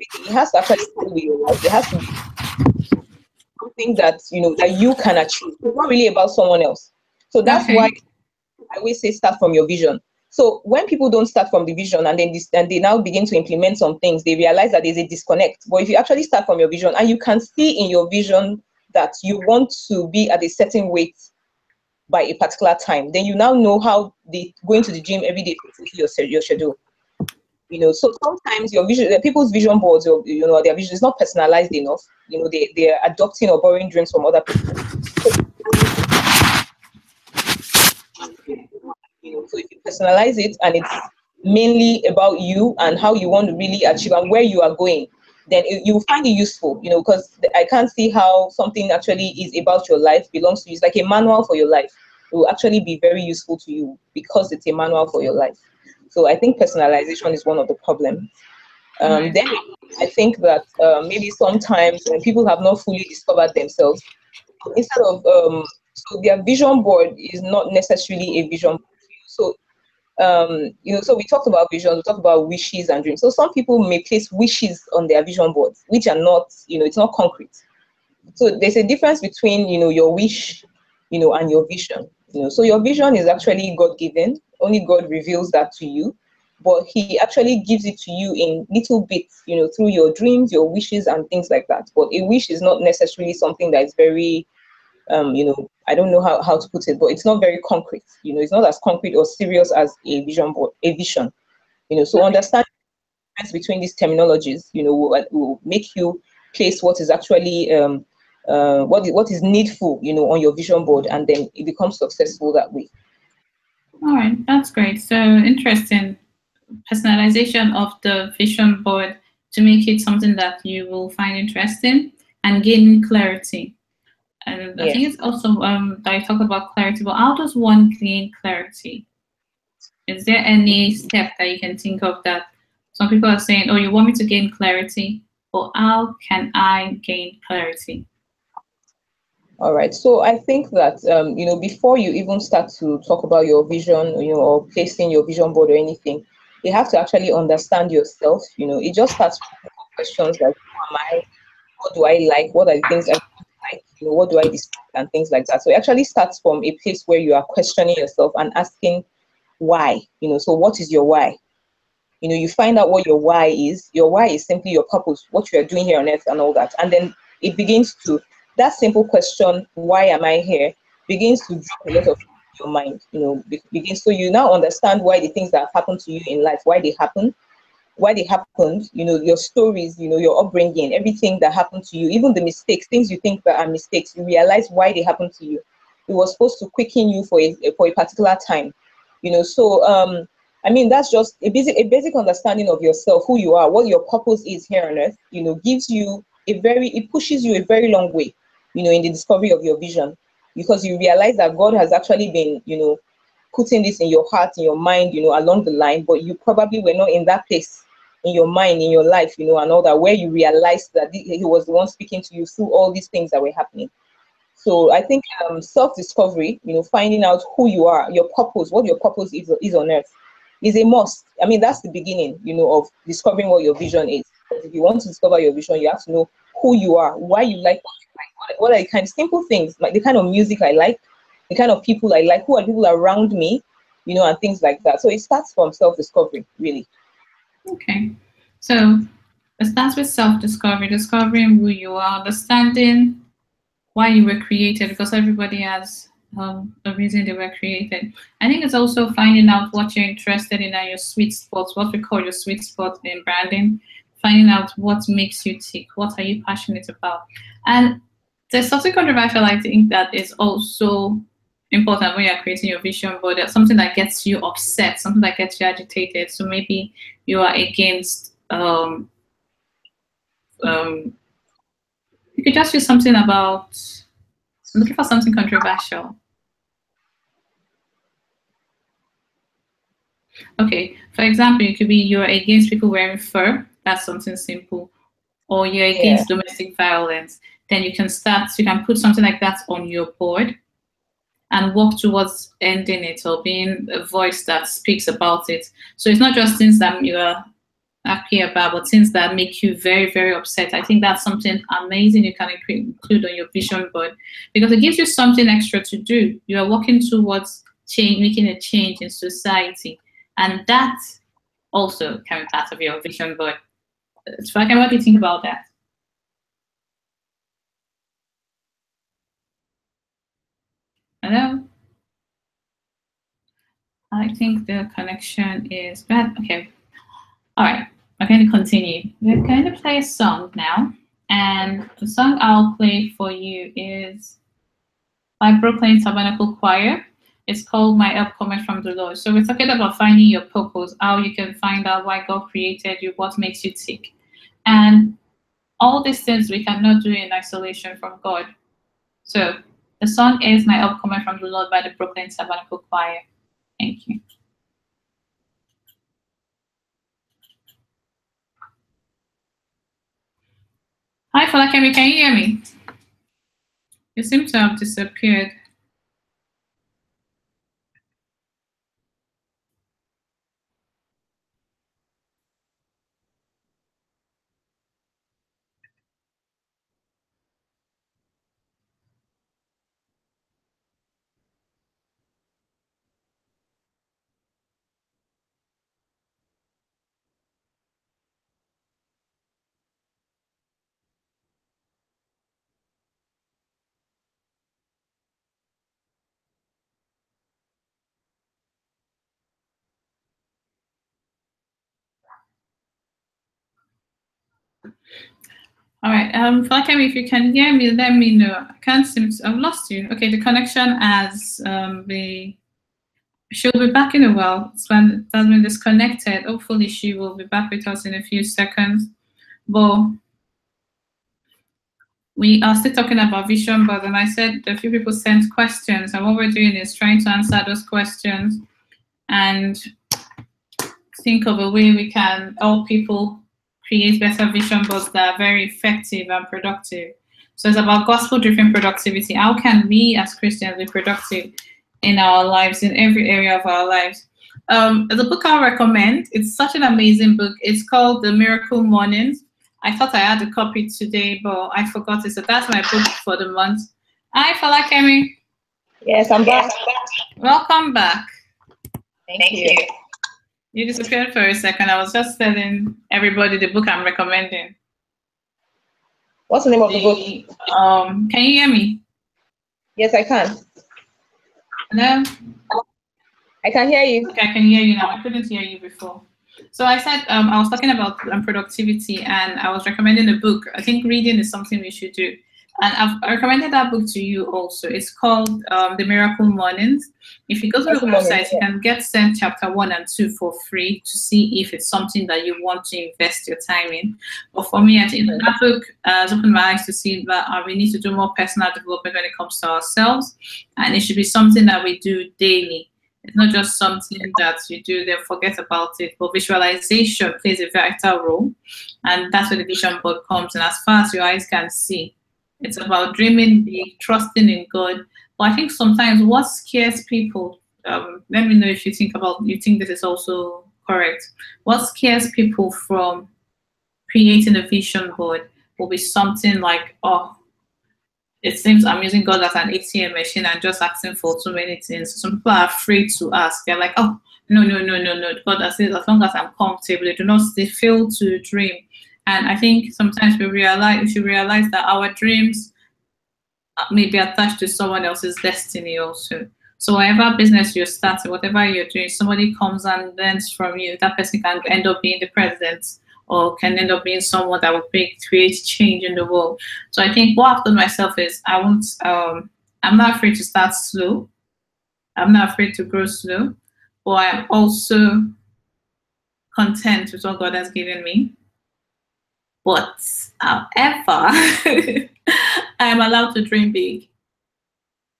it has to actually fit with your life. It has to be something that that you can achieve. It's not really about someone else. So that's why I always say start from your vision. So when people don't start from the vision and then they now begin to implement some things, they realize that there's a disconnect. But if you actually start from your vision and you can see in your vision that you want to be at a certain weight by a particular time, then you now know how going to the gym every day fits into your schedule. So sometimes your vision, people's vision boards, or their vision is not personalized enough. They're adopting or borrowing dreams from other people. So if you personalize it and it's mainly about you and how you want to really achieve and where you are going, then you find it useful. Because I can't see how something actually is about your life, belongs to you. It's like a manual for your life. It will actually be very useful to you because it's a manual for your life. So I think personalization is one of the problems. Then I think that maybe sometimes when people have not fully discovered themselves, instead of so their vision board is not necessarily a vision board. So so we talked about vision, we talked about wishes and dreams. So some people may place wishes on their vision boards, which are not, it's not concrete. So there's a difference between your wish, and your vision. So your vision is actually God-given. Only God reveals that to you, but He actually gives it to you in little bits, through your dreams, your wishes, and things like that. But a wish is not necessarily something that is very, I don't know how to put it, but it's not very concrete. It's not as concrete or serious as a vision board, a vision. So understand the difference between these terminologies, will make you place what is actually what is needful, on your vision board, and then it becomes successful that way. All right, that's great. So interesting. Personalization of the vision board to make it something that you will find interesting and gain clarity. And I think it's also that I talk about clarity, but how does one gain clarity? Is there any step that you can think of that some people are saying, oh, you want me to gain clarity, but how can I gain clarity? All right. So I think that before you even start to talk about your vision, or placing your vision board or anything, you have to actually understand yourself. It just starts with questions like, who am I? What do I like? What are the things I like? What do I dislike? And things like that. So it actually starts from a place where you are questioning yourself and asking why. So what is your why? You find out what your why is. Your why is simply your purpose, what you are doing here on earth and all that. And then it begins to, that simple question, why am I here, begins to drop a lot of your mind, begins, so you now understand why the things that have happened to you in life, why they happened, your stories, your upbringing, everything that happened to you, even the mistakes, things you think that are mistakes, you realize why they happened to you. It was supposed to quicken you for a particular time, so I mean, that's just a basic understanding of yourself, who you are, what your purpose is here on earth, gives you it pushes you a very long way, in the discovery of your vision. because you realize that God has actually been, putting this in your heart, in your mind, along the line, but you probably were not in that place in your mind, in your life, and all that, where you realized that he was the one speaking to you through all these things that were happening. So I think self-discovery, finding out who you are, your purpose, what your purpose is on earth, is a must. I mean, that's the beginning, of discovering what your vision is. Because if you want to discover your vision, you have to know who you are, why you like what you like, what are the kind of simple things, like the kind of music I like, the kind of people I like, who are people around me, and things like that. So it starts from self-discovery, really. Okay. So it starts with self-discovery, discovering who you are, understanding why you were created, because everybody has a reason they were created. I think it's also finding out what you're interested in and your sweet spots, what we call your sweet spot in branding, finding out what makes you tick, what are you passionate about. And there's something controversial, I think, that is also important when you're creating your vision board. There's something that gets you upset, something that gets you agitated. So maybe you are against you could just use something about, I'm looking for something controversial. Okay, for example, it could be you're against people wearing fur. That's something simple. Or you're against domestic violence. Then you can put something like that on your board and work towards ending it or being a voice that speaks about it. So it's not just things that you are happy about, but things that make you very, very upset. I think that's something amazing you can include on your vision board, because it gives you something extra to do. You are working towards change, making a change in society, and that also can be part of your vision board. Folakemi, what do you think about that? Hello? I think the connection is bad. Okay. All right. I'm going to continue. We're going to play a song now. And the song I'll play for you is by Brooklyn Tabernacle Choir. It's called My Help Cometh from the Lord. So we're talking about finding your purpose, how you can find out why God created you, what makes you tick. And all these things we cannot do in isolation from God. So the song is My Help Cometh from the Lord by the Brooklyn Tabernacle Choir. Thank you. Hi, Folakemi, can you hear me? You seem to have disappeared. All right, Folakemi, if you can hear me, let me know. I can't seem to, I've lost you. Okay, the connection has she'll be back in a while. It's when it has been disconnected. Hopefully she will be back with us in a few seconds. But we are still talking about vision board, and I said a few people sent questions, and what we're doing is trying to answer those questions and think of a way we can help people create better vision boards that are very effective and productive. So it's about gospel-driven productivity. How can we as Christians be productive in our lives, in every area of our lives? The book I'll recommend, it's such an amazing book. It's called The Miracle Mornings. I thought I had a copy today, but I forgot it. So that's my book for the month. Hi, Folakemi. Yes, I'm back. Welcome back. Thank you. You disappeared for a second. I was just telling everybody the book I'm recommending. What's the name of the book? Can you hear me? Yes, I can. Hello? I can hear you. Okay, I can hear you now. I couldn't hear you before. So I said I was talking about productivity, and I was recommending a book. I think reading is something we should do. And I recommended that book to you also. It's called The Miracle Mornings. If you go to the Miracle Morning, website, you can get sent chapter 1 and 2 for free to see if it's something that you want to invest your time in. But for me, I think that book has opened my eyes to see that we need to do more personal development when it comes to ourselves. And it should be something that we do daily. It's not just something that you do, then forget about it. But visualization plays a vital role. And that's where the vision board comes. And as far as your eyes can see, it's about dreaming big, trusting in God. But I think sometimes what scares people, let me know if you think this is also correct. What scares people from creating a vision board will be something like, oh, it seems I'm using God as an ATM machine and just asking for too many things. Some people are afraid to ask. They're like, oh, no, no, no, no, no. God has said, as long as I'm comfortable, they fail to dream. And I think sometimes we should realize that our dreams may be attached to someone else's destiny also. So whatever business you're starting, whatever you're doing, somebody comes and learns from you. That person can end up being the president or can end up being someone that will create change in the world. So I think what I've done myself is I'm not afraid to start slow. I'm not afraid to grow slow, but I'm also content with what God has given me. But however, I'm allowed to dream big.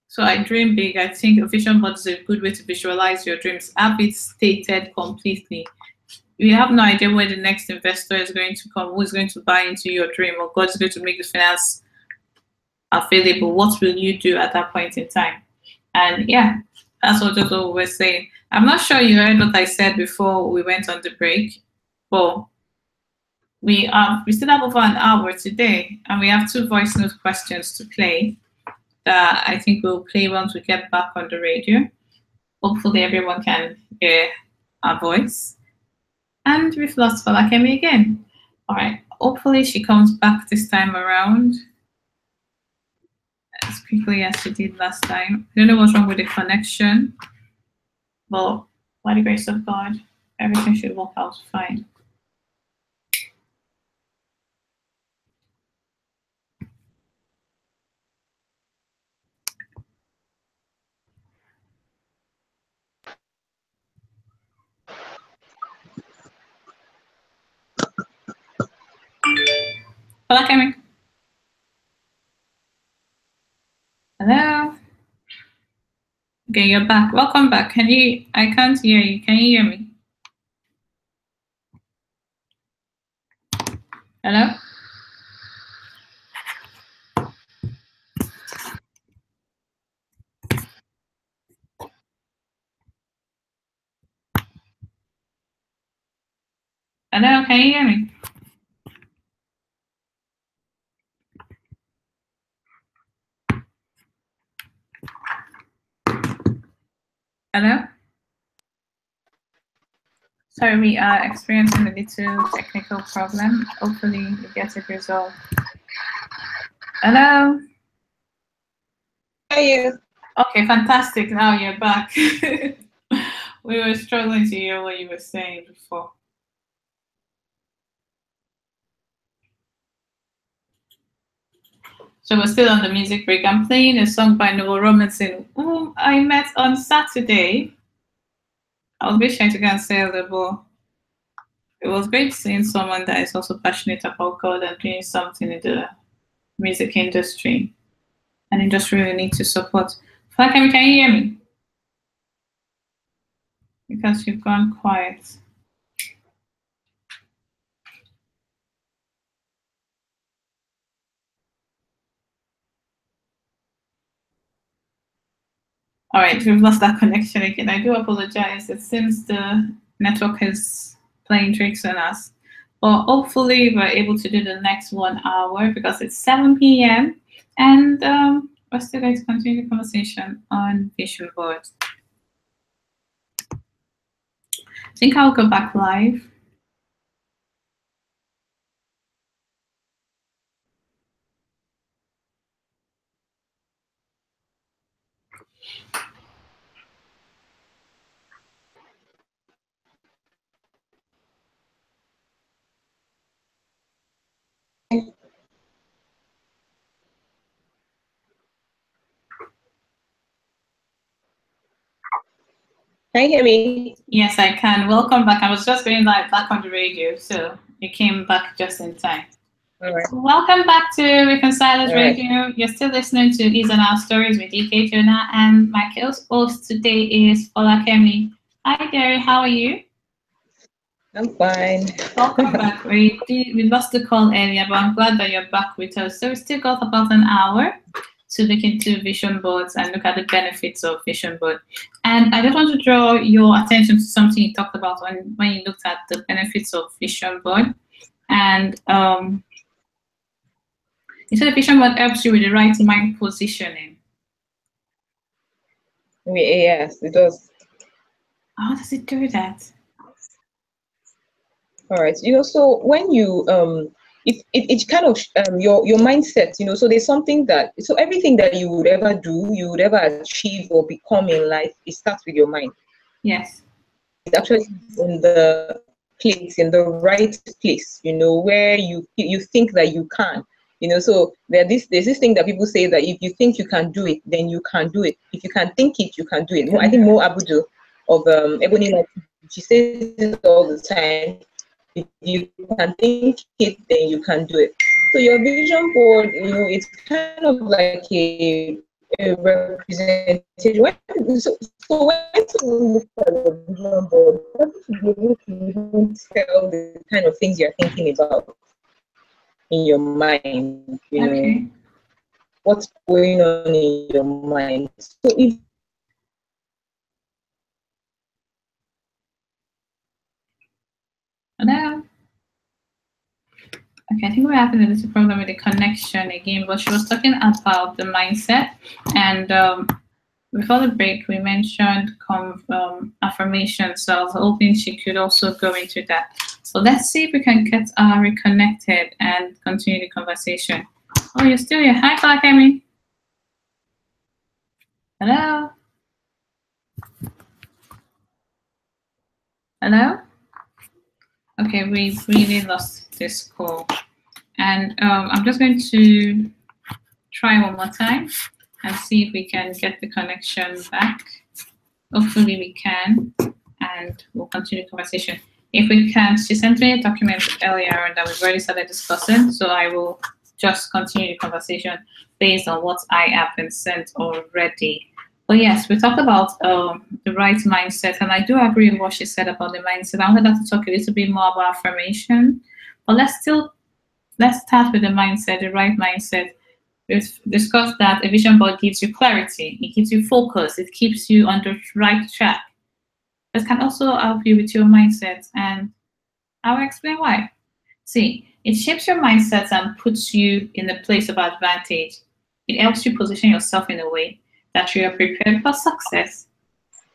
So I dream big. I think a vision board is a good way to visualize your dreams. Have it stated completely. You have no idea where the next investor is going to come, who is going to buy into your dream, or God is going to make the finance available. What will you do at that point in time? And yeah, that's what Jojo was saying. I'm not sure you heard what I said before we went on the break, but we still have over an hour today, and we have 2 voice note questions to play that I think we'll play once we get back on the radio. Hopefully everyone can hear our voice. And we've lost Folakemi again. All right, hopefully she comes back this time around as quickly as she did last time. I don't know what's wrong with the connection, but by the grace of God, everything should work out fine. Folakemi. Hello. Okay, you're back. Welcome back. I can't hear you. Can you hear me? Hello? Hello, can you hear me? Hello? Sorry, we are experiencing a little technical problem. Hopefully we get it resolved. Hello? Hi. Okay, fantastic. Now you're back. We were struggling to hear what you were saying before. So we're still on the music break. I'm playing a song by Noel Robinson, whom I met on Saturday. I was very shy to go and say hello, but it was great seeing someone that is also passionate about God and doing something in the music industry. An industry we need to support. Falakemi, can you hear me? Because you've gone quiet. All right, we've lost that connection again. I do apologize. It seems the network is playing tricks on us. But hopefully we're able to do the next 1 hour because it's 7 p.m. And we're still going to continue the conversation on vision boards. I think I'll go back live. Can you hear me? Yes, I can. Welcome back. I was just going live back on the radio, so you came back just in time. All right. Welcome back to Reconcilers All right. Radio. You're still listening to These Are Our Stories with DK Jonah, and my host today is Folakemi. Hi, Gary. How are you? I'm fine. Welcome back. We lost the call earlier, but I'm glad that you're back with us. So we still got about an hour to look into vision boards and look at the benefits of vision board. And I just want to draw your attention to something you talked about when you looked at the benefits of vision board. And you said the vision board helps you with the right mind positioning. Yes, it does. How does it do that? All right. So when you it kind of your mindset, so there's something so everything that you would ever do, you would ever achieve or become in life, it starts with your mind. Yes. It's actually in the right place, where you think that you can. So there's this thing that people say that if you think you can do it, then you can do it. If you can think it, you can do it. I think Mo Abudu of Ebony Light, she says it all the time. If you can think it, then you can do it. So your vision board, it's kind of like a representation. So when someone looks at the vision board, what should be able to even tell the kind of things you're thinking about in your mind, Okay. What's going on in your mind. So if Hello. Okay, I think we're having a little problem with the connection again, but she was talking about the mindset. And before the break, we mentioned affirmation. So I was hoping she could also go into that. So let's see if we can get reconnected and continue the conversation. Oh, you're still here. Hi, Folakemi. Hello? Hello? Okay, we really lost this call. And I'm just going to try one more time and see if we can get the connection back. Hopefully we can, and we'll continue the conversation. If we can't, she sent me a document earlier that we've already started discussing, so I will just continue the conversation based on what I have been sent already. But yes, we talked about the right mindset, and I do agree with what she said about the mindset. I wanted to talk a little bit more about affirmation, but let's start with the mindset, the right mindset. We've discussed that a vision board gives you clarity, it gives you focus, it keeps you on the right track. It can also help you with your mindset, and I will explain why. See, it shapes your mindset and puts you in a place of advantage. It helps you position yourself in a way that you are prepared for success.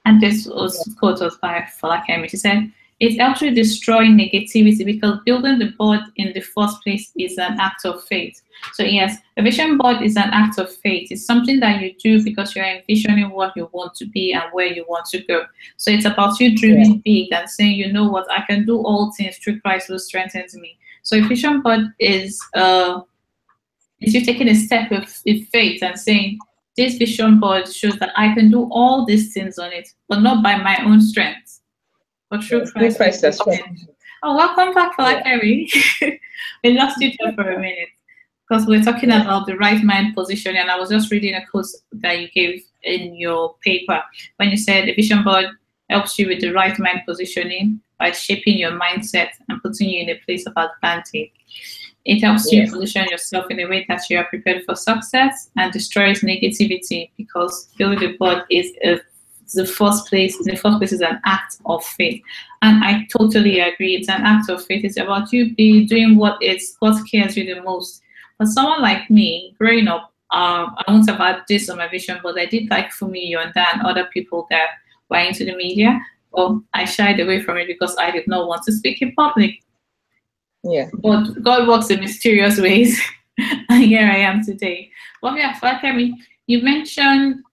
And this was quoted by Folakemi. She said, it helps you destroy negativity because building the board in the first place is an act of faith. So yes, a vision board is an act of faith. It's something that you do because you're envisioning what you want to be and where you want to go. So it's about you dreaming big and saying, you know what, I can do all things through Christ who strengthens me. So a vision board is you taking a step with faith and saying, this vision board shows that I can do all these things on it, but not by my own strength, but through Christ. Oh, welcome back, Folakemi. We lost you there for a minute because we're talking about the right mind position, and I was just reading a quote that you gave in your paper when you said the vision board helps you with the right mind positioning by shaping your mindset and putting you in a place of advantage. It helps you position yourself in a way that you are prepared for success and destroys negativity because building the board is the first place. The first place is an act of faith, and I totally agree. It's an act of faith. It's about you doing what cares you the most. For someone like me, growing up, I won't have had this on my vision, but I did like Fumi, Yonda, and other people that were into the media. Well, I shied away from it because I did not want to speak in public. Yeah. But God works in mysterious ways, and here I am today. Well, yeah, Folakemi, you mentioned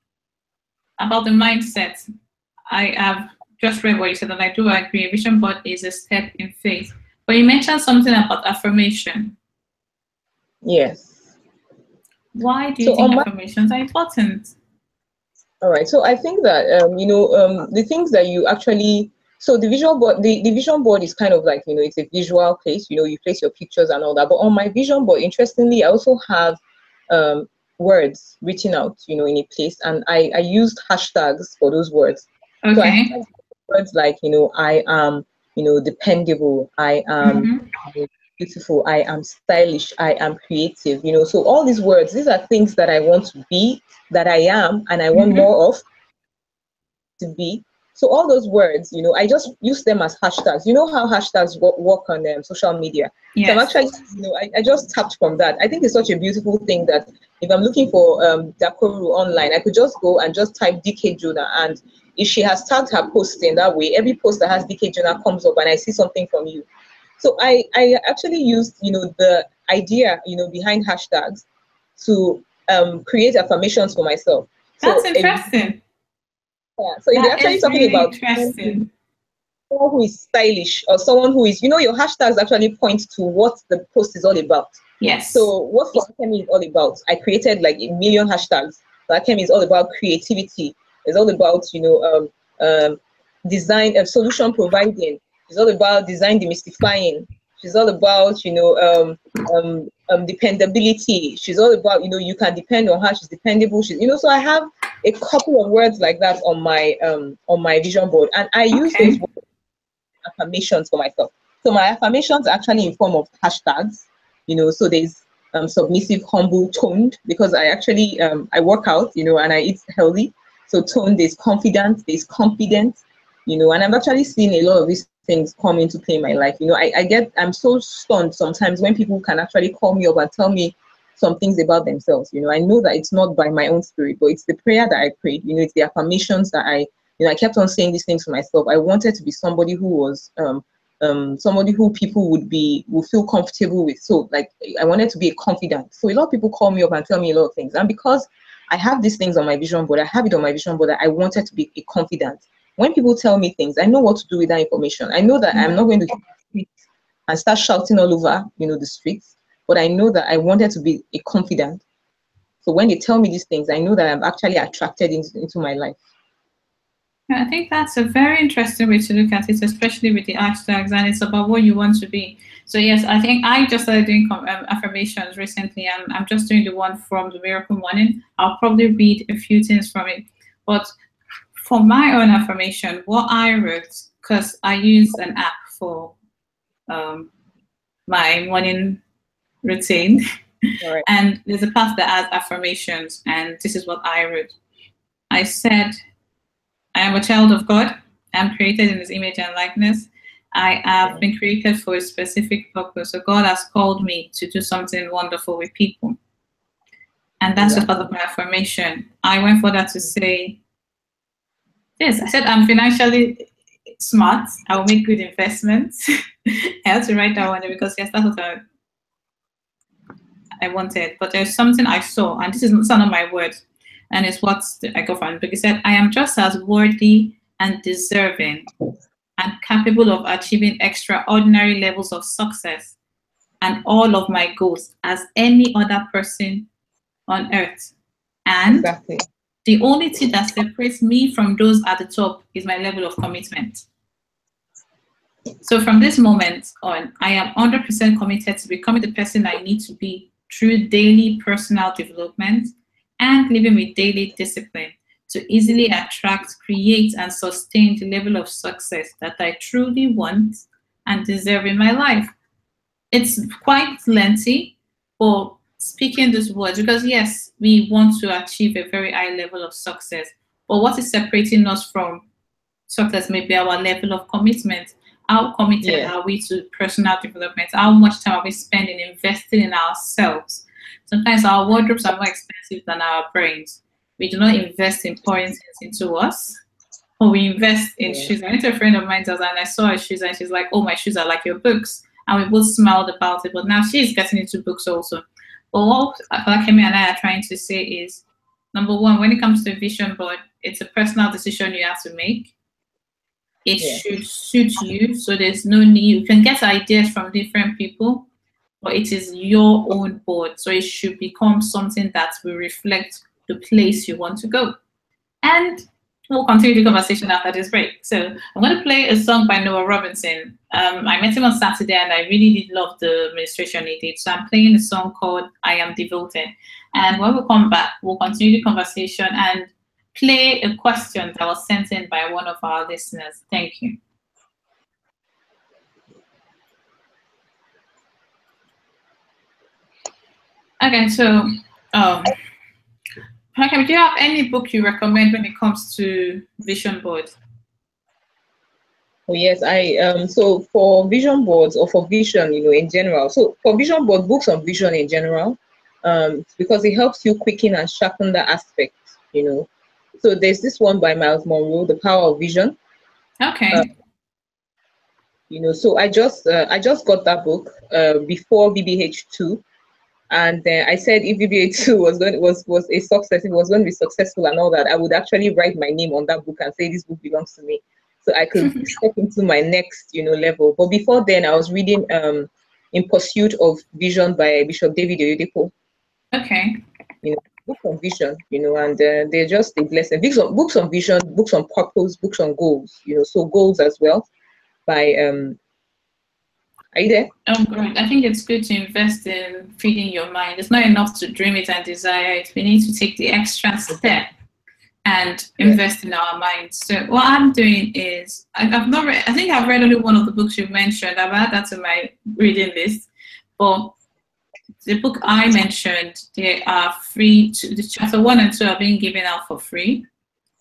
about the mindset. I have just read what you said, and I do agree. A vision board is a step in faith. But you mentioned something about affirmation. Yes. Why do you think affirmations are important? All right. So I think that the things that you actually, so the visual board, the vision board is kind of like, it's a visual place. You place your pictures and all that. But on my vision board, interestingly, I also have um words written out, in a place, and I used hashtags for those words. So I Okay. have words like, I am, dependable. I am Mm-hmm. beautiful. I am stylish. I am creative. So all these words, these are things that I want to be, that I am, and I want Mm-hmm. more of to be. So all those words, I just use them as hashtags. You know how hashtags work on social media. So I'm Yes. actually, I just tapped from that. I think it's such a beautiful thing that if I'm looking for Dakoru online, I could just go and just type DK Jonah, and if she has tagged her post in that way, every post that has DK Jonah comes up, and I see something from you. So I actually used, the idea, behind hashtags to create affirmations for myself. That's So interesting. yeah, so if you're That actually is talking really about interesting. someone who is stylish, or someone who is, your hashtags actually point to what the post is all about. Yes. So what Folakemi is all about, I created like a million hashtags. Folakemi is all about creativity. It's all about, design and solution providing. It's all about design demystifying. She's all about, dependability. She's all about, you can depend on her. She's dependable. So I have a couple of words like that on my vision board, and I use those Okay. words as affirmations for myself. So my affirmations are actually in form of hashtags. So there's submissive, humble, toned, because I actually I work out, and I eat healthy. So toned, there's confident, there's confident, and I've actually seen a lot of these things come into play in my life. I'm so stunned sometimes when people can actually call me up and tell me some things about themselves. I know that it's not by my own spirit, but it's the prayer that I prayed. It's the affirmations that I kept on saying these things to myself. I wanted to be somebody who was somebody who people would feel comfortable with. So like I wanted to be a confidant. So a lot of people call me up and tell me a lot of things. And because I have these things on my vision board, I have it on my vision board that I wanted to be a confidant. When people tell me things, I know what to do with that information. I know that I'm not going to hit the streets and start shouting all over, the streets. But I know that I wanted to be a confidant. So when they tell me these things, I know that I'm actually attracted into my life. Yeah, I think that's a very interesting way to look at it, especially with the hashtags, and it's about what you want to be. So yes, I think I just started doing affirmations recently, and I'm just doing the one from the Miracle Morning. I'll probably read a few things from it, but for my own affirmation, what I wrote, because I use an app for um, my morning routine, All right. and there's a part that has affirmations, and this is what I wrote. I said, I am a child of God. I am created in his image and likeness. I have been created for a specific purpose. So God has called me to do something wonderful with people. And that's just part of my affirmation. I went further to say this. I said, I'm financially smart. I will make good investments. I had to write that one there because, yes, that's what I wanted. But there's something I saw, and this is not my words, and it's what I got from the book. He said, I am just as worthy and deserving and capable of achieving extraordinary levels of success and all of my goals as any other person on earth. And Exactly. the only thing that separates me from those at the top is my level of commitment. So from this moment on, I am 100% committed to becoming the person I need to be through daily personal development and living with daily discipline to easily attract, create, and sustain the level of success that I truly want and deserve in my life. It's quite lengthy, but speaking these words, because yes, we want to achieve a very high level of success, but what is separating us from success may be our level of commitment. How committed Yeah. are we to personal development? How much time are we spending investing in ourselves? Sometimes our wardrobes are more expensive than our brains. We do not invest in pouring things into us, or we invest in Yeah. shoes. I went to a friend of mine and I saw her shoes and she's like, oh, my shoes are like your books. And we both smiled about it. But now she's getting into books also. But what Akemi and I are trying to say is, number one, when it comes to a vision board, it's a personal decision you have to make. It Yeah. should suit you, so there's no need. You can get ideas from different people, but it is your own board, so it should become something that will reflect the place you want to go. And we'll continue the conversation after this break. So I'm going to play a song by Noah Robinson. I met him on Saturday and I really did love the ministration he did. So I'm playing a song called I Am Devoted. And when we come back, we'll continue the conversation and play a question that was sent in by one of our listeners. Thank you. Okay, so do you have any book you recommend when it comes to vision board? Oh yes, so for vision boards or for vision, in general. So for vision board, books on vision in general, because it helps you quicken and sharpen the aspect. So there's this one by Miles Monroe, The Power of Vision. Okay. So I just got that book before BBH2. And I said if BBA2 was a success, it was going to be successful and all that, I would actually write my name on that book and say this book belongs to me, so I could step into my next level. But before then, I was reading In Pursuit of Vision by Bishop David Oyedepo. Okay. Books on vision, and they're just a blessing. Books on vision, books on purpose, books on goals. So goals as well by Are you there? Oh, great. I think it's good to invest in feeding your mind. It's not enough to dream it and desire it. We need to take the extra step and invest in our minds. So what I'm doing is, I've not read, I think I've read only one of the books you mentioned. I've had that in my reading list. But the book I mentioned, they are free. The chapter 1 and 2 are being given out for free.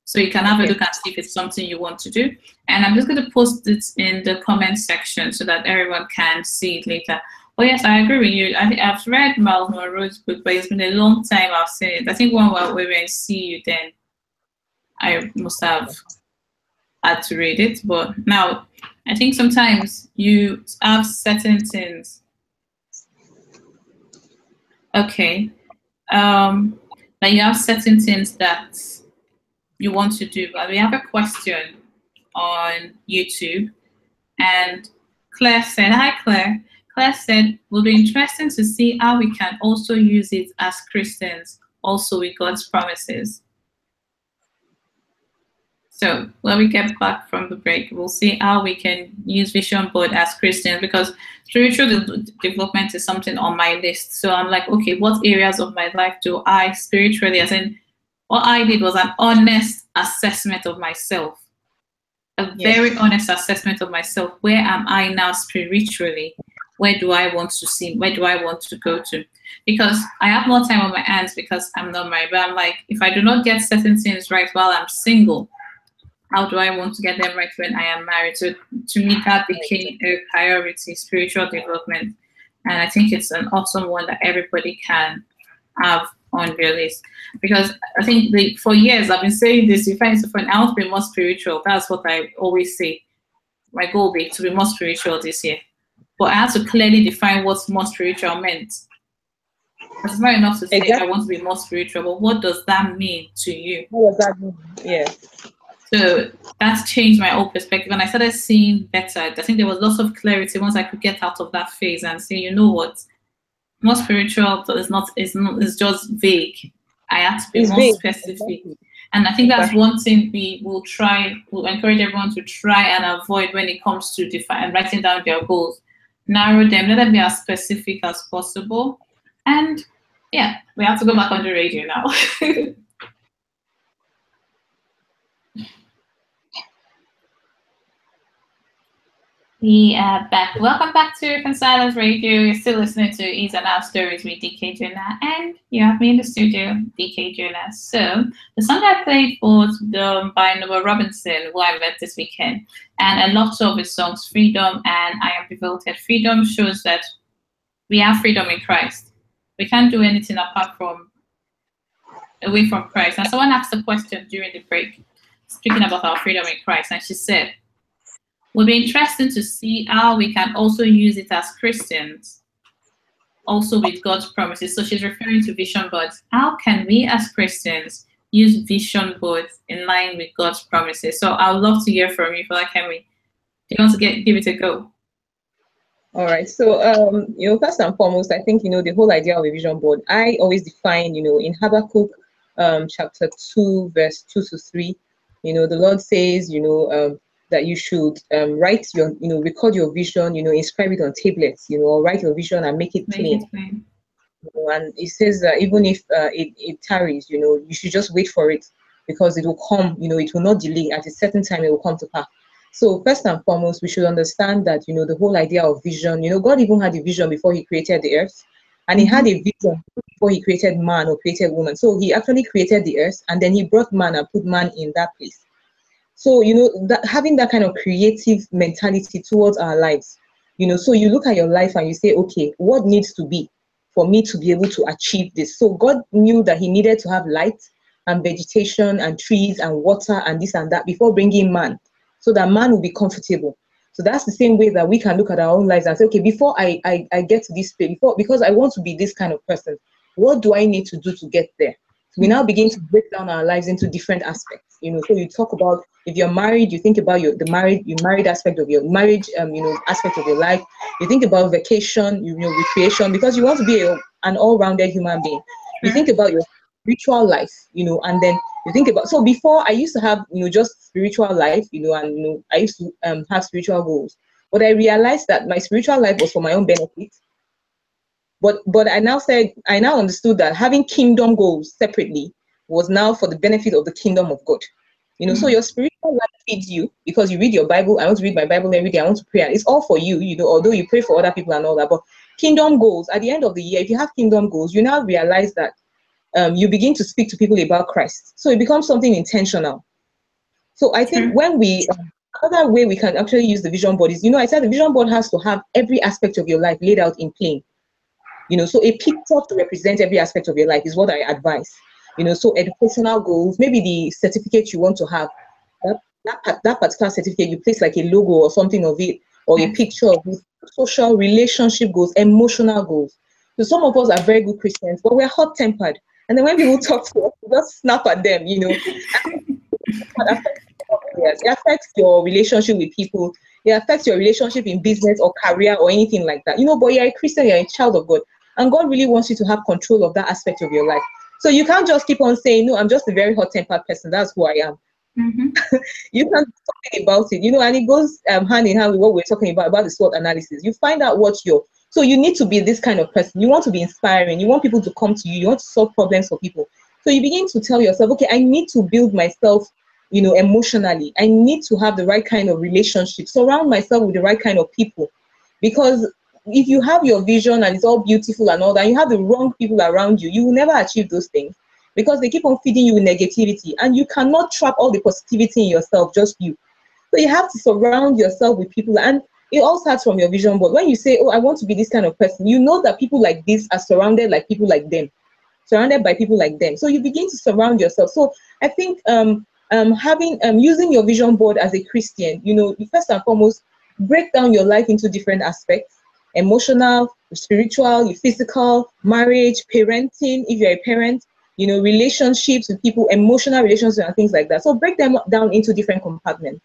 So you can have a look and see if it's something you want to do. And I'm just going to post it in the comment section so that everyone can see it later. Oh yes, I agree with you. I think I've read Miles Monroe's book, but it's been a long time I've seen it. I think when we were in CU then, I must have had to read it. But now, I think sometimes you have certain things. Okay. That you have certain things that you want to do, but we have a question on YouTube, and Claire said, hi Claire. Claire said, will be interesting to see how we can also use it as Christians, also with God's promises. So when we get back from the break, we'll see how we can use Vision Board as Christians, because spiritual development is something on my list. So I'm like, okay, what areas of my life do I spiritually, as in, what I did was an honest assessment of myself, very honest assessment of myself. Where am I now spiritually? Where do I want to see? Where do I want to go to? Because I have more time on my hands because I'm not married. But I'm like, if I do not get certain things right while I'm single, how do I want to get them right when I am married? So to me, that became a priority, spiritual development. And I think it's an awesome one that everybody can have on their list, because I think for years I've been saying this. If I want to be more spiritual, that's what I always say. My goal will be to be more spiritual this year, but I have to clearly define what more spiritual meant. It's not enough to say I want to be more spiritual, but what does that mean to you? What does that mean? Yeah. So that's changed my whole perspective, and I started seeing better. I think there was lots of clarity once I could get out of that phase and say, you know what, more spiritual is just vague. I have to be more specific. And I think that's one thing we'll encourage everyone to try and avoid when it comes to define and writing down their goals. Narrow them, let them be as specific as possible. And yeah, we have to go back on the radio now. We are back. Welcome back to Reconcilers Radio. You're still listening to Is and Our Stories with DK Jonah, and you have me in the studio, DK Jonah. So the song I played was by Noah Robinson, who I met this weekend, and I love two of his songs, Freedom and I Am Devoted. Freedom shows that we have freedom in Christ. We can't do anything away from Christ. And someone asked a question during the break, speaking about our freedom in Christ, and she said, would be interesting to see how we can also use it as Christians, also with God's promises. So she's referring to vision boards. How can we as Christians use vision boards in line with God's promises? So I would love to hear from you, Folakemi. Do you want to give it a go? All right. So, first and foremost, I think, the whole idea of a vision board, I always define, in Habakkuk chapter 2, verse 2 to 3. The Lord says, that you should write your, record your vision, inscribe it on tablets, or write your vision and make it Make plain. it plain. And it says that even if it tarries, you should just wait for it, because it will come, it will not delay. At a certain time, it will come to pass. So first and foremost, we should understand that, the whole idea of vision, God even had a vision before he created the earth. And he had a vision before he created man or created woman. So he actually created the earth, and then he brought man and put man in that place. So, that having that kind of creative mentality towards our lives, so you look at your life and you say, okay, what needs to be for me to be able to achieve this? So God knew that he needed to have light and vegetation and trees and water and this and that before bringing man, so that man will be comfortable. So that's the same way that we can look at our own lives and say, okay, before I get to this place, because I want to be this kind of person, what do I need to do to get there? So we now begin to break down our lives into different aspects. So you talk about, if you're married, you think about the married aspect of your marriage, aspect of your life. You think about vacation, recreation, because you want to be an all-rounded human being. You think about your spiritual life, and then you think about, so before I used to have, just spiritual life, and, I used to have spiritual goals, but I realized that my spiritual life was for my own benefit. But I now understood that having kingdom goals separately was now for the benefit of the kingdom of God. So your spiritual life feeds you because you read your Bible. I want to read my Bible every day. I want to pray. And it's all for you, although you pray for other people and all that. But kingdom goals, at the end of the year, if you have kingdom goals, you now realize that you begin to speak to people about Christ. So it becomes something intentional. So I think when another way we can actually use the vision board is, I said the vision board has to have every aspect of your life laid out in plain. So a picture to represent every aspect of your life is what I advise. So educational goals, maybe the certificate you want to have, that particular certificate, you place like a logo or something of it, or a picture of it. Social relationship goals, emotional goals. So some of us are very good Christians, but we're hot-tempered. And then when people talk to us, we just snap at them, It affects your relationship with people. It affects your relationship in business or career or anything like that. But you're a Christian, you're a child of God. And God really wants you to have control of that aspect of your life. So you can't just keep on saying, no, I'm just a very hot-tempered person. That's who I am. You can do something about it, and it goes hand in hand with what we're talking about the SWOT analysis. You find out so you need to be this kind of person. You want to be inspiring. You want people to come to you. You want to solve problems for people. So you begin to tell yourself, okay, I need to build myself, emotionally. I need to have the right kind of relationship, surround myself with the right kind of people. Because if you have your vision and it's all beautiful and all that, you have the wrong people around you, you will never achieve those things, because they keep on feeding you with negativity, and you cannot trap all the positivity in yourself, just you. So you have to surround yourself with people, and it all starts from your vision board. When you say, oh, I want to be this kind of person, that people like this are surrounded by people like them. So you begin to surround yourself. So I think having using your vision board as a Christian, you first and foremost break down your life into different aspects: emotional, spiritual, physical, marriage, parenting, if you're a parent, relationships with people, emotional relationships and things like that. So break them down into different compartments,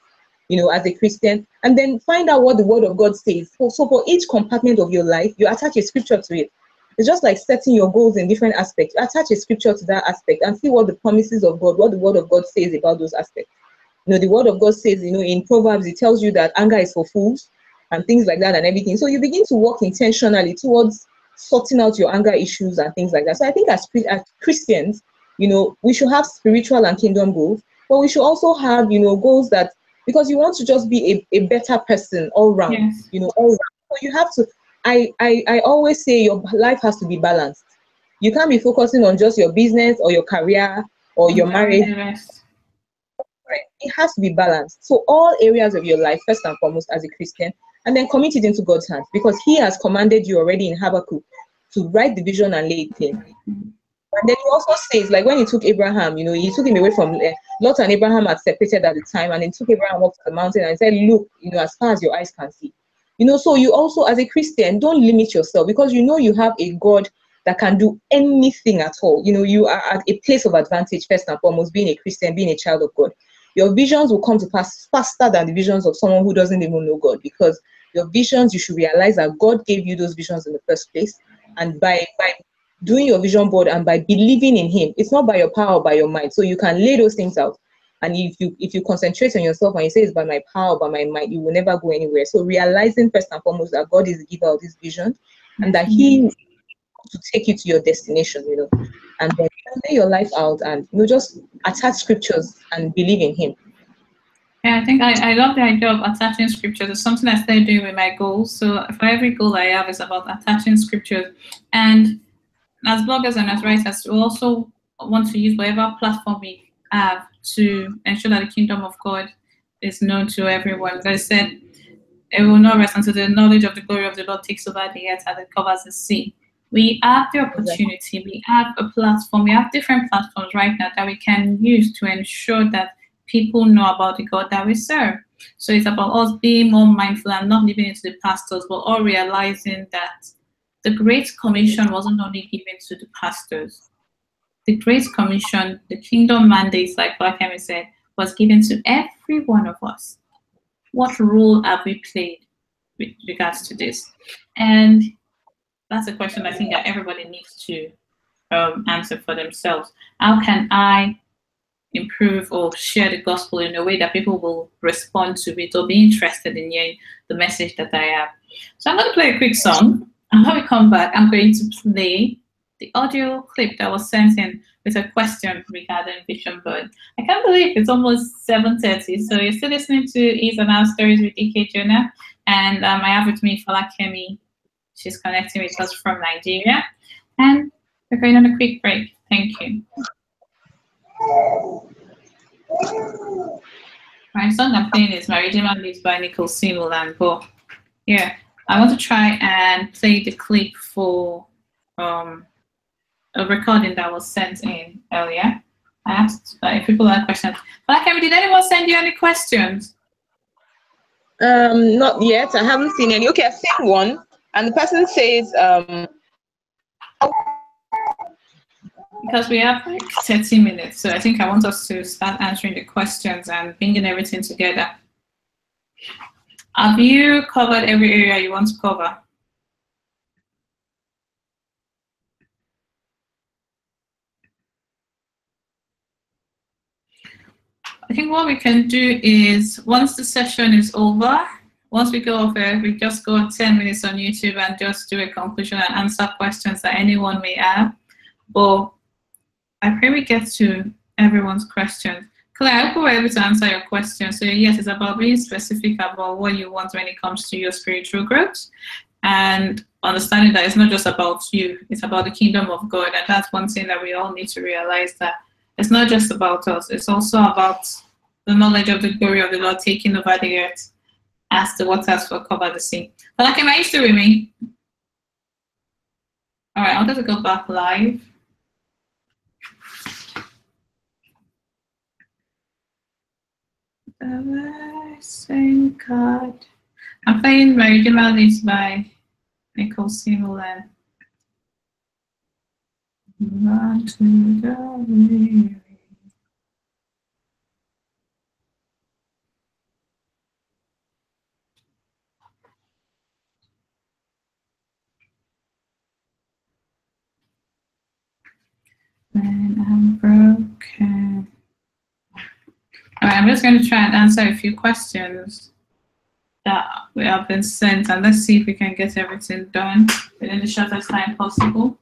as a Christian, and then find out what the Word of God says. So for each compartment of your life, you attach a scripture to it. It's just like setting your goals in different aspects. You attach a scripture to that aspect and see what the promises of God, what the Word of God says about those aspects. The Word of God says, in Proverbs, it tells you that anger is for fools and things like that and everything. So you begin to work intentionally towards sorting out your anger issues and things like that. So I think as Christians, we should have spiritual and kingdom goals, but we should also have, goals that, because you want to just be a better person all round, all round. So you have to, I always say your life has to be balanced. You can't be focusing on just your business or your career or your marriage. Right. It has to be balanced. So all areas of your life, first and foremost as a Christian, and then commit it into God's hands, because he has commanded you already in Habakkuk to write the vision and lay it plain. And then he also says, like when he took Abraham, he took him away from Lot, and Abraham had separated at the time, and then took Abraham up to the mountain and said, look, as far as your eyes can see. So you also, as a Christian, don't limit yourself, because you have a God that can do anything at all. You are at a place of advantage, first and foremost, being a Christian, being a child of God. Your visions will come to pass faster than the visions of someone who doesn't even know God, because your visions, you should realize that God gave you those visions in the first place. And by doing your vision board and by believing in him. It's not by your power or by your mind. So you can lay those things out. And if you concentrate on yourself and you say it's by my power, by my mind, you will never go anywhere. So realizing first and foremost that God is the giver of this vision and that he wants to take you to your destination, and then lay your life out and just attach scriptures and believe in him. Yeah, I think I love the idea of attaching scriptures. It's something I started doing with my goals. So for every goal I have, is about attaching scriptures. And as bloggers and as writers, we also want to use whatever platform we have to ensure that the kingdom of God is known to everyone. As I said, it will not rest until the knowledge of the glory of the Lord takes over the earth as it covers the sea. We have the opportunity, we have a platform, we have different platforms right now that we can use to ensure that people know about the God that we serve. So it's about us being more mindful and not leaving it to the pastors, but all realizing that the Great Commission wasn't only given to the pastors. The Great Commission, the kingdom mandates, like Folakemi said, was given to every one of us. What role have we played with regards to this? And that's a question I think that everybody needs to answer for themselves. How can I improve or share the gospel in a way that people will respond to it or be interested in hearing the message that I have? So I'm going to play a quick song. And when we come back, I'm going to play the audio clip that was sent in with a question regarding Vision Board. I can't believe it's almost 7:30. So you're still listening to Is and Our Stories with DK Jonah. And I have with me Folakemi. She's connecting with us from Nigeria. And we're going on a quick break. Thank you. My song I'm playing is My Redeemer Lives by Nicole Simul and Bo. Yeah, I want to try and play the clip for a recording that was sent in earlier. I asked if people had questions. But did anyone send you any questions? Not yet. I haven't seen any. Okay, I've seen one, and the person says, because we have like 30 minutes, so I think I want us to start answering the questions and bringing everything together. Have you covered every area you want to cover? I think what we can do is, once the session is over, once we go over, we just go 10 minutes on YouTube and just do a conclusion and answer questions that anyone may have. But I pray we get to everyone's questions. Claire, I hope we were able to answer your question. So yes, it's about being specific about what you want when it comes to your spiritual growth, and understanding that it's not just about you, it's about the kingdom of God. And that's one thing that we all need to realize, that it's not just about us, it's also about the knowledge of the glory of the Lord taking over the earth as the waters will cover the sea. But am I still with me? All right, I wanted to go back live. Same card. I'm playing My Redeemer Lives by Nicole Simul and Run to the weary. When I'm broken. All right, I'm just going to try and answer a few questions that we have been sent, and let's see if we can get everything done within the shortest time possible.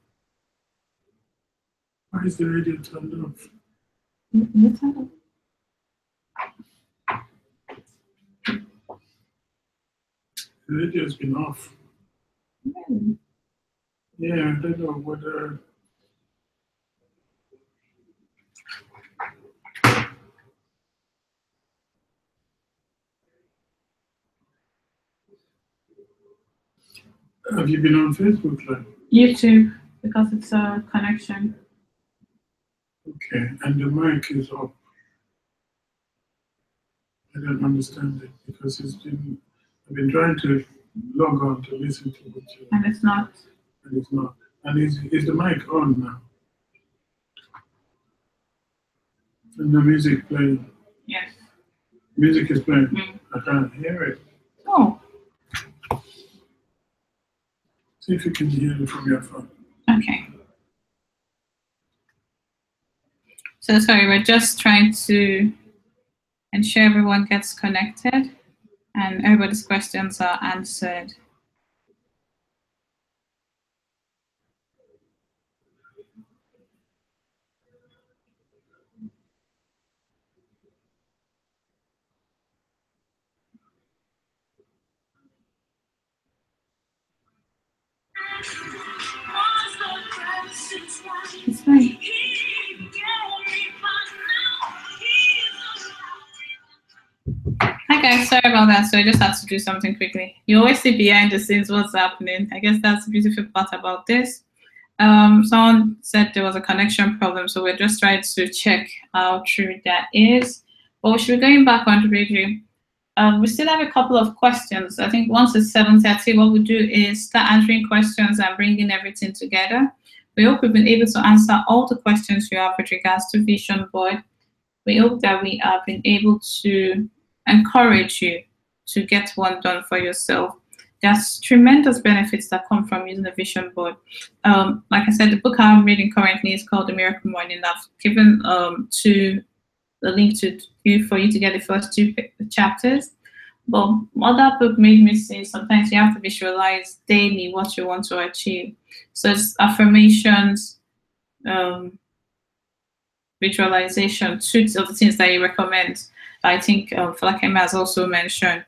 Why is the radio turned off? The radio's been off. Really? Yeah, I don't know whether. Have you been on Facebook Live? YouTube, because it's a connection. Okay, and the mic is up. I don't understand it because I've been trying to log on to listen to what you. And it's not. And it's not. And is the mic on now? And the music playing? Yes. Music is playing. Mm. I can't hear it. Oh. See if you can hear it from your phone. Okay. So sorry, we're just trying to ensure everyone gets connected and everybody's questions are answered. It's fine. Hi guys, sorry about that. So I just had to do something quickly. You always see behind the scenes what's happening. I guess that's the beautiful part about this. Someone said there was a connection problem, so we're just trying to check how true that is. But we should be going back on the radio. We still have a couple of questions. I think once it's 7:30, what we'll do is start answering questions and bringing everything together. We hope we've been able to answer all the questions you have with regards to Vision Board. We hope that we have been able to encourage you to get one done for yourself. There's tremendous benefits that come from using a vision board. Like I said, the book I'm reading currently is called The Miracle Morning. I've given to the link to you for you to get the first two chapters. But what that book made me say, sometimes you have to visualize daily what you want to achieve. So it's affirmations, visualization, two of the things that you recommend. I think Folakemi has also mentioned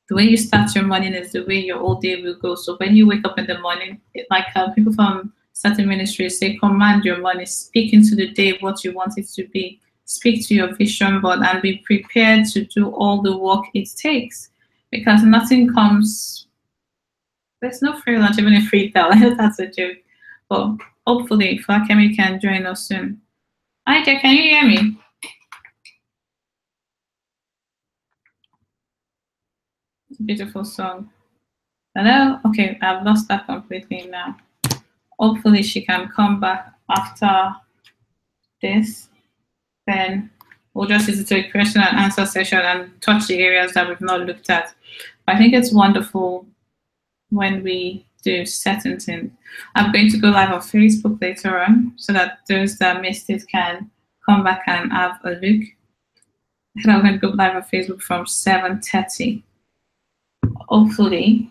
the way you start your morning is the way your whole day will go. So when you wake up in the morning, like people from certain ministries say, command your morning, speak into the day what you want it to be, speak to your vision board, and be prepared to do all the work it takes, because nothing comes. There's no free lunch, even a free towel. That's a joke. But hopefully, Folakemi can join us soon. Hi, Jack, can you hear me? It's a beautiful song. Hello? Okay, I've lost that completely now. Hopefully she can come back after this. Then we'll just use it to a question and answer session and touch the areas that we've not looked at. But I think it's wonderful when we do certain things. I'm going to go live on Facebook later on so that those that missed it can come back and have a look. And I'm going to go live on Facebook from 7:30. Hopefully,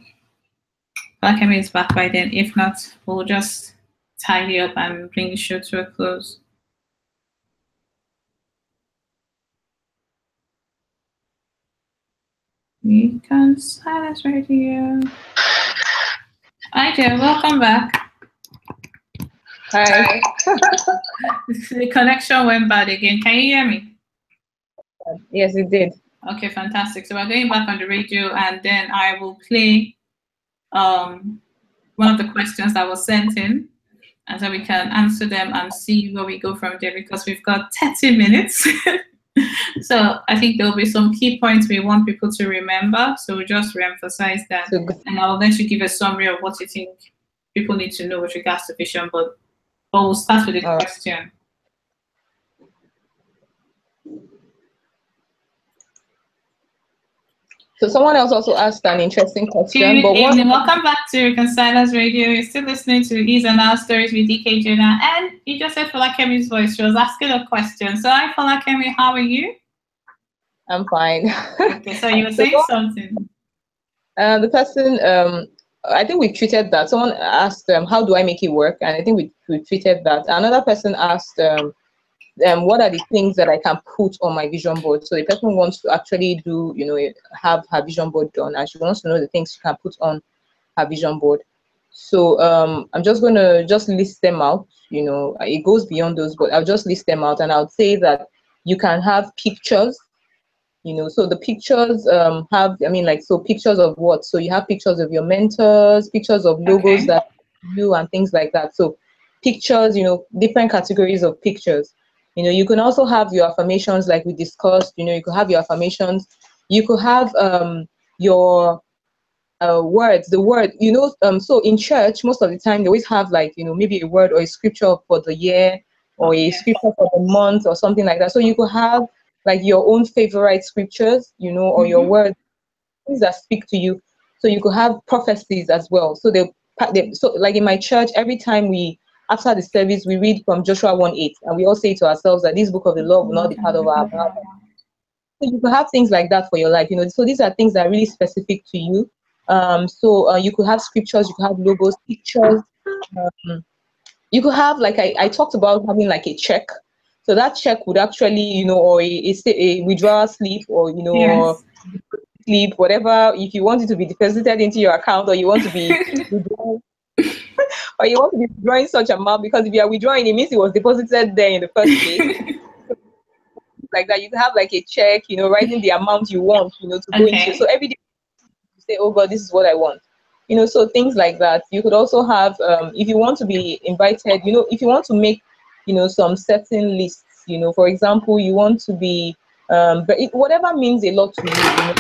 Folakemi is back by then. If not, we'll just tidy up and bring the show to a close. We can silence radio. Hi, Joe. Welcome back. Hi. The connection went bad again. Can you hear me? Yes, it did. Okay, fantastic. So we're going back on the radio, and then I will play one of the questions that was sent in, and so we can answer them and see where we go from there, because we've got 30 minutes. So I think there'll be some key points we want people to remember. So we'll just re-emphasize that. And I'll let you give a summary of what you think people need to know with regards to vision board. But we'll start with the question. So someone else also asked an interesting question. Good evening. Welcome back to Reconcilers Radio. You're still listening to Is and Our Stories with DK Jonah. And you just said Folakemi's voice. She was asking a question. So hi, Folakemi. How are you? I'm fine. Okay, so you were saying something. The person, I think we treated that. Someone asked, how do I make it work? And I think we treated that. Another person asked, what are the things that I can put on my vision board? So the person wants to actually do, have her vision board done, and she wants to know the things she can put on her vision board. So I'm just going to list them out. It goes beyond those, but I'll just list them out, and I'll say that you can have pictures. So the pictures so pictures of what? So you have pictures of your mentors, pictures of logos that you and things like that. So pictures, different categories of pictures. You can also have your affirmations like we discussed. You could have your affirmations. You could have your words, the word, so in church, most of the time they always have maybe a word or a scripture for the year or a scripture for the month or something like that. So you could have your own favorite scriptures, or your words, things that speak to you. So you could have prophecies as well. So so like in my church, every time we after the service, we read from Joshua 1:8, and we all say to ourselves that this book of the law will not depart of our mouth. So you could have things like that for your life, you know. So these are things that are really specific to you. You could have scriptures, you could have logos, pictures. You could have, like I talked about, having like a check. So that check would actually, you know, or a withdrawal slip, or you know, or Yes. slip, whatever. If you want it to be deposited into your account, or you want to be or you want to be withdrawing such amount, because if you are withdrawing, it means it was deposited there in the first place. Like that, you can have like a check, you know, writing the amount you want, you know, to go into. So Okay. every day you say, oh God, this is what I want. You know, so things like that. You could also have, if you want to be invited, you know, if you want to make, you know, some certain lists, you know, for example, you want to be, whatever means a lot to you, you know.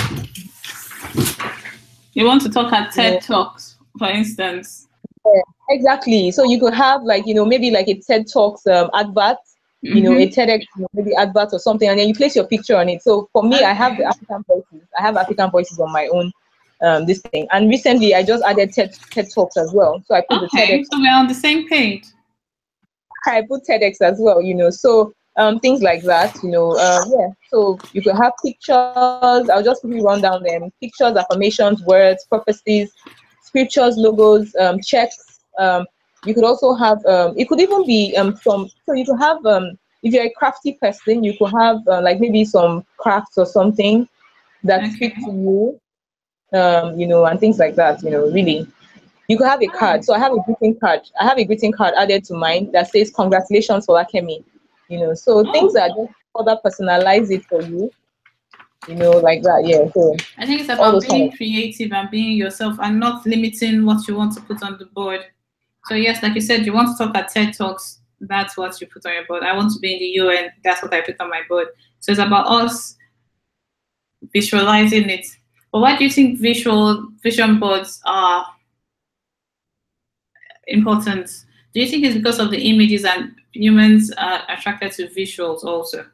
You want to talk at You know, TED Talks, for instance. yeah, exactly. So you could have, like, you know, maybe like a TED Talks advert, you know, a Mm-hmm. TEDx, you know, maybe advert or something, and then you place your picture on it. So for me, I have the Okay. African voices. I have African voices on my own, this thing. And recently, I just added TED Talks as well. So I put the Okay. TEDx. So we're on the same page. I put TEDx as well. You know, so things like that. You know, yeah. So you could have pictures. I'll just quickly run down them: pictures, affirmations, words, prophecies, scriptures, logos, checks. You could also have. It could even be some. So you could have. If you're a crafty person, you could have like maybe some crafts or something that speak to Okay. you. You know, and things like that. You know, really. You could have a card. So I have a greeting card. I have a greeting card added to mine that says "Congratulations, Folakemi." You know, so things Oh, that just further personalize it for you. You know, like that. Yeah. So I think it's all about those kind of. being creative and being yourself and not limiting what you want to put on the board. So yes, like you said, you want to talk at TED Talks, that's what you put on your board. I want to be in the UN, that's what I put on my board. So it's about us visualizing it. But why do you think vision boards are important? Do you think it's because of the images and humans are attracted to visuals also?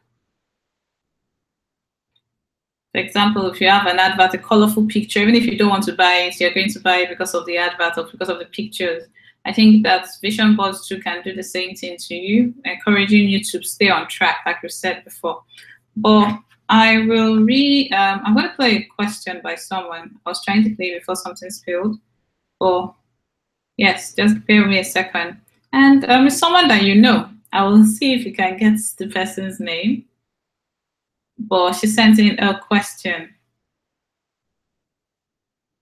For example, if you have an advert, a colorful picture, even if you don't want to buy it, you're going to buy it because of the advert or because of the pictures. I think that vision boards too can do the same thing to you, encouraging you to stay on track, like we said before. But I will I'm going to play a question by someone. I was trying to play before something spilled. Oh, yes, just bear with me a second. And it's someone that you know. I will see if you can get the person's name. But she sent in a question.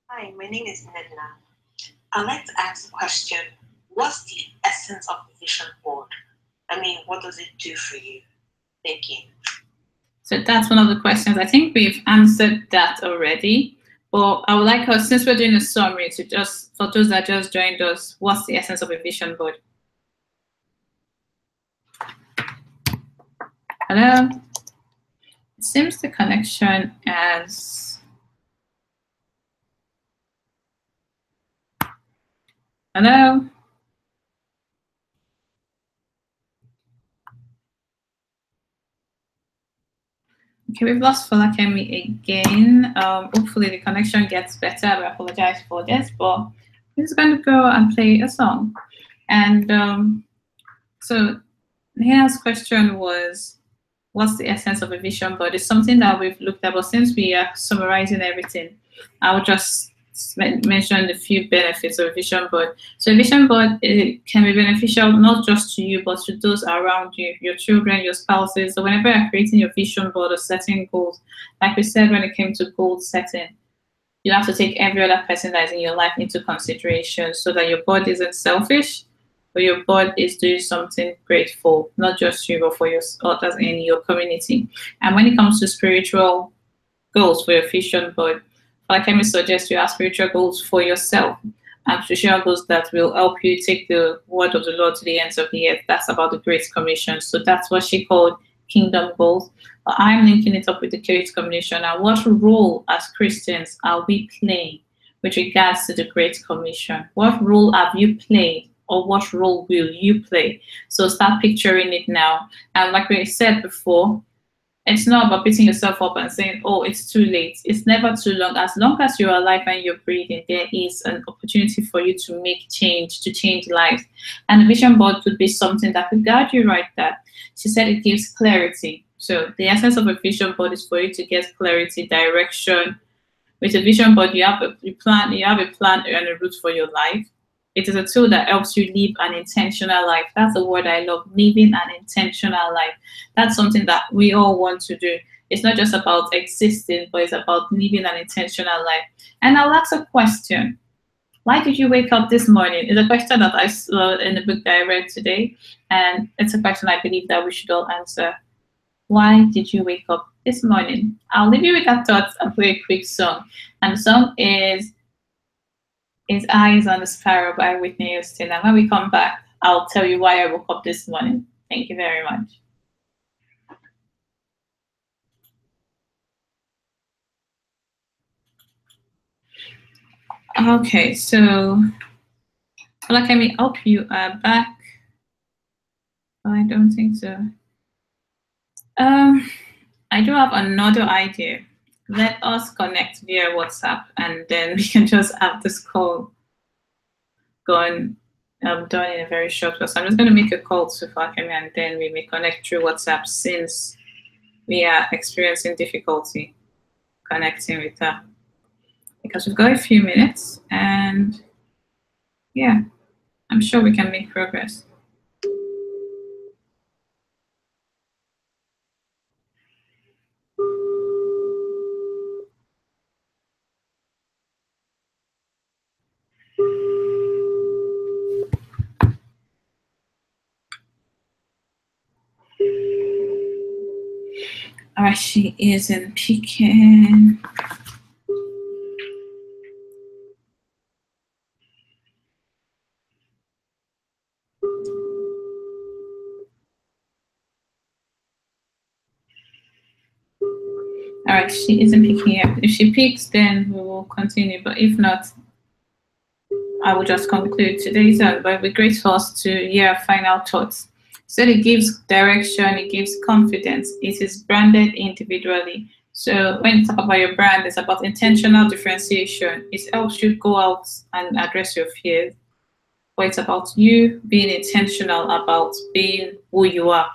Hi, my name is Nedna. I'd like to ask a question. What's the essence of the vision board? I mean, what does it do for you? Thank you. So that's one of the questions. I think we've answered that already. But I would like us, since we're doing a summary, to just, for those that just joined us, what's the essence of a vision board? Hello? It seems the connection as... Hello? Okay, we've lost Folakemi again. Hopefully the connection gets better. I apologize for this, but we're just going to go and play a song. And so Neha's question was, what's the essence of a vision board? It's something that we've looked at, but since we are summarizing everything, I'll just mention a few benefits of a vision board. So a vision board, it can be beneficial not just to you, but to those around you, your children, your spouses. So whenever you're creating your vision board or setting goals, like we said when it came to goal setting, you have to take every other person that is in your life into consideration so that your board isn't selfish, but your board is doing something grateful, not just you, but for your others in your community. And when it comes to spiritual goals for your vision board, like I suggest you have spiritual goals for yourself and spiritual goals that will help you take the word of the Lord to the ends of the earth. That's about the Great Commission. So that's what she called kingdom goals. But I'm linking it up with the Great Commission. And what role as Christians are we playing with regards to the Great Commission? What role have you played, or what role will you play? So start picturing it now. And like we said before, It's not about beating yourself up and saying, oh, it's too late. It's never too long. As long as you're alive and you're breathing, there is an opportunity for you to make change, to change lives. And a vision board could be something that could guide you right there. She said it gives clarity. So the essence of a vision board is for you to get clarity, direction. With a vision board, you have a plan and a route for your life. It is a tool that helps you live an intentional life. That's the word I love, living an intentional life. That's something that we all want to do. It's not just about existing, but it's about living an intentional life. And I'll ask a question. Why did you wake up this morning? It's a question that I saw in the book that I read today. And it's a question I believe that we should all answer. Why did you wake up this morning? I'll leave you with that thought and play a quick song. And the song is Eyes on the Sparrow by Whitney Houston. And when we come back, I'll tell you why I woke up this morning. Thank you very much. Okay, so Folakemi, hope you are back. I don't think so. I do have another idea. Let us connect via WhatsApp, and then we can just have this call done in a very short way. So I'm just going to make a call to Folakemi, and then we may connect through WhatsApp since we are experiencing difficulty connecting with her. Because we've got a few minutes, and yeah, I'm sure we can make progress. All right, she isn't picking. All right, she isn't picking up. If she picks, then we will continue. But if not, I will just conclude today's one. But we're grateful to hear final thoughts. So it gives direction, it gives confidence. It is branded individually. So when you talk about your brand, it's about intentional differentiation. It helps you go out and address your fears. But it's about you being intentional about being who you are.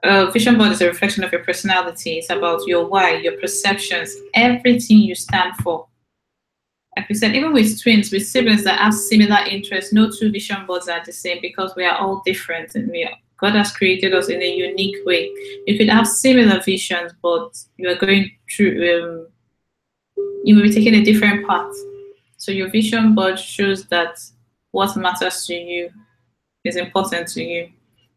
Vision board is a reflection of your personality. It's about your why, your perceptions, everything you stand for. Like we said, even with twins, with siblings that have similar interests, no two vision boards are the same because we are all different, and God has created us in a unique way. You could have similar visions, but you are going through, you will be taking a different path. So your vision board shows that what matters to you is important to you,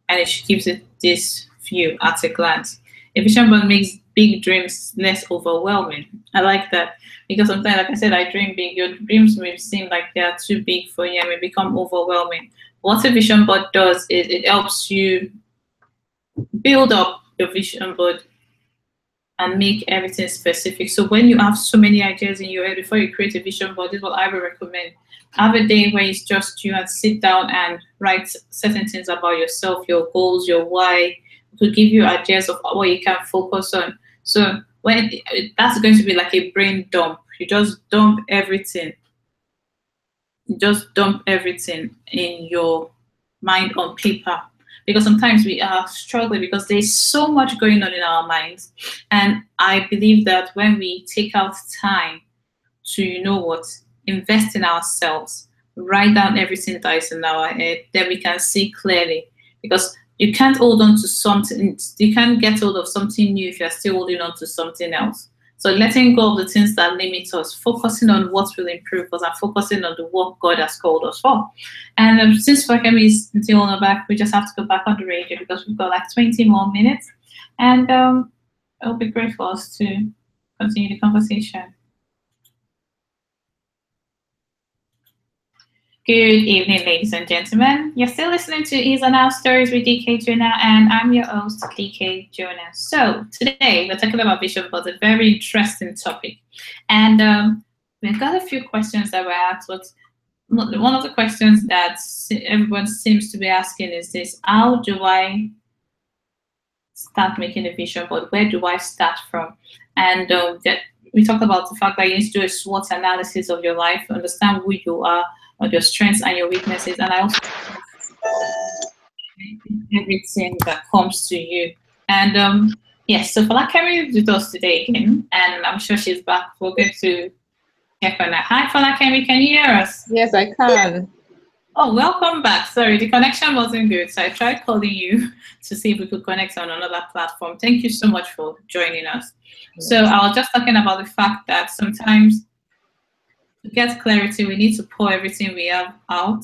and it gives it this view at a glance. A vision board makes big dreams less overwhelming. I like that because sometimes, like I said, I dream big. Your dreams may seem like they are too big for you and may become overwhelming. What a vision board does is it helps you build up your vision board and make everything specific. So when you have so many ideas in your head, before you create a vision board, this is what I would recommend. Have a day where it's just you and sit down and write certain things about yourself, your goals, your why. It will give you ideas of what you can focus on. So when that's going to be like a brain dump. You just dump everything. You just dump everything in your mind on paper. Because sometimes we are struggling because there's so much going on in our minds. And I believe that when we take out time to, invest in ourselves, write down everything that is in our head, then we can see clearly. Because you can't hold on to something, you can't get hold of something new if you're still holding on to something else. So letting go of the things that limit us, focusing on what will improve us, and focusing on the work God has called us for. And since Folakemi is still on the back, we just have to go back on the radio because we've got like 20 more minutes. And it'll be great for us to continue the conversation. Good evening, ladies and gentlemen. You're still listening to Is and Our Stories with DK Jonah, and I'm your host, DK Jonah. So today we're talking about vision boards, a very interesting topic. And we've got a few questions that were asked. But one of the questions that everyone seems to be asking is this: how do I start making a vision board? Where do I start from? And we talked about the fact that you need to do a SWOT analysis of your life, understand who you are, of your strengths and your weaknesses. And I also everything that comes to you. And yes, so Folakemi is with us today again, and I'm sure she's back. We're going to check on her. Hi, Folakemi, can you hear us? Yes, I can. Oh, welcome back. Sorry, the connection wasn't good, so I tried calling you to see if we could connect on another platform. Thank you so much for joining us. So I was just talking about the fact that sometimes to get clarity, we need to pour everything we have out.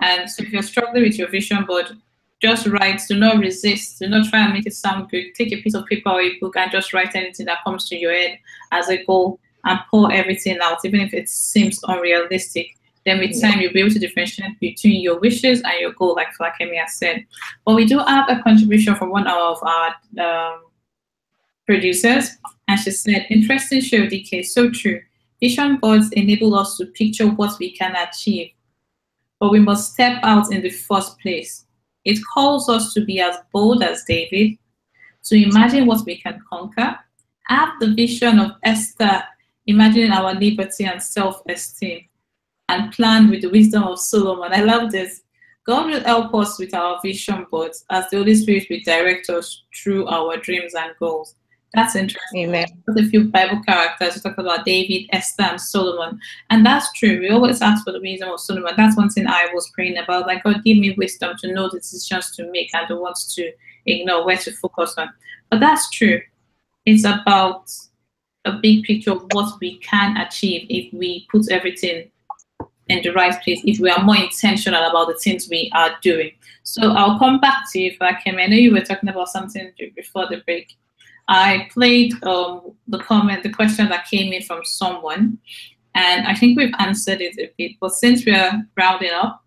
And so if you're struggling with your vision board, just write, do not resist, do not try and make it sound good. Take a piece of paper or a book and just write anything that comes to your head as a goal and pour everything out, even if it seems unrealistic. Then with time, you'll be able to differentiate between your wishes and your goal, like Folakemi has said. But we do have a contribution from one of our producers, and she said, interesting show, DK, so true. Vision boards enable us to picture what we can achieve, but we must step out in the first place. It calls us to be as bold as David, to imagine what we can conquer, have the vision of Esther, imagining our liberty and self-esteem, and plan with the wisdom of Solomon. I love this. God will help us with our vision boards as the Holy Spirit will direct us through our dreams and goals. That's interesting. Amen. There's a few Bible characters. We talked about David, Esther, and Solomon. And that's true. We always ask for the wisdom of Solomon. That's one thing I was praying about. Like, God, give me wisdom to know the decisions to make and the ones to ignore, where to focus on. But that's true. It's about a big picture of what we can achieve if we put everything in the right place, if we are more intentional about the things we are doing. So I'll come back to you, Folakemi. I know you were talking about something before the break. I played the question that came in from someone, and I think we've answered it a bit. But since we're rounding up,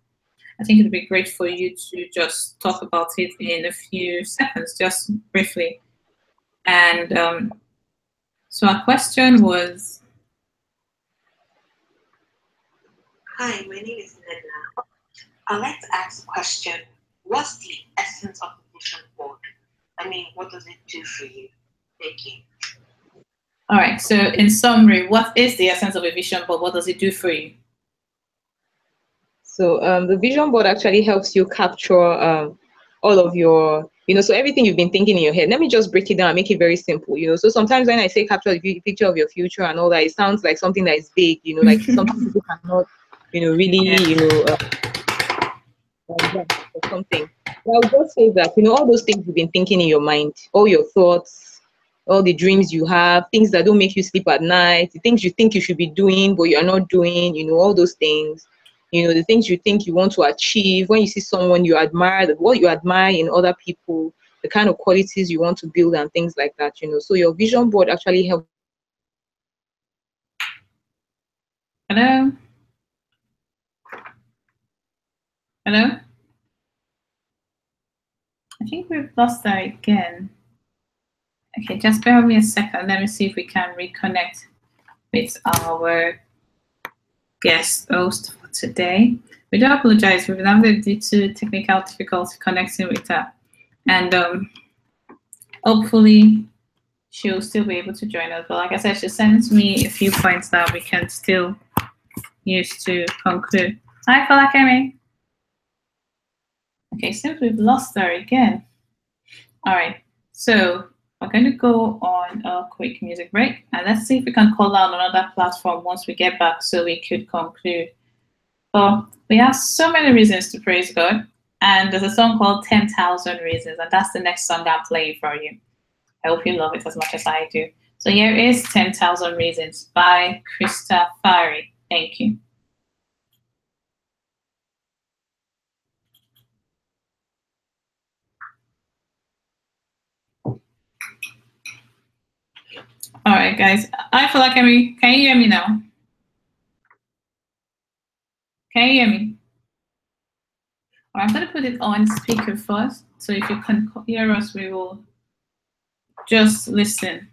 I think it'd be great for you to just talk about it in a few seconds, just briefly. And so our question was, hi, my name is Nedna. I'd like to ask a question. What's the essence of the vision board? I mean, what does it do for you? Thank you. All right, so in summary, what is the essence of a vision board? What does it do for you? So the vision board actually helps you capture all of your, so everything you've been thinking in your head. Let me just break it down and make it very simple, So sometimes when I say capture the picture of your future and all that, it sounds like something that is big, like something people cannot, really, or something. But I would just say that, all those things you've been thinking in your mind, all your thoughts, all the dreams you have, things that don't make you sleep at night, the things you think you should be doing, but you're not doing, all those things, the things you think you want to achieve, when you see someone you admire, what you admire in other people, the kind of qualities you want to build and things like that, So your vision board actually helps. Hello? Hello? I think we've lost her again. Okay, just bear with me a second. Let me see if we can reconnect with our guest host for today. We do apologize. We've been having due to technical difficulty connecting with her. And hopefully she'll still be able to join us. But like I said, she sent me a few points that we can still use to conclude. Hi, Folakemi. Okay, since we've lost her again. All right, so we're going to go on a quick music break, and let's see if we can call out another platform once we get back so we could conclude. Well, we have so many reasons to praise God, and there's a song called 10,000 Reasons, and that's the next song I'm playing for you. I hope you love it as much as I do. So here is 10,000 Reasons by Krista Fari. Thank you. All right, guys. I feel like can you hear me now? Can you hear me? All right, I'm going to put it on speaker first. So if you can hear us, we will just listen.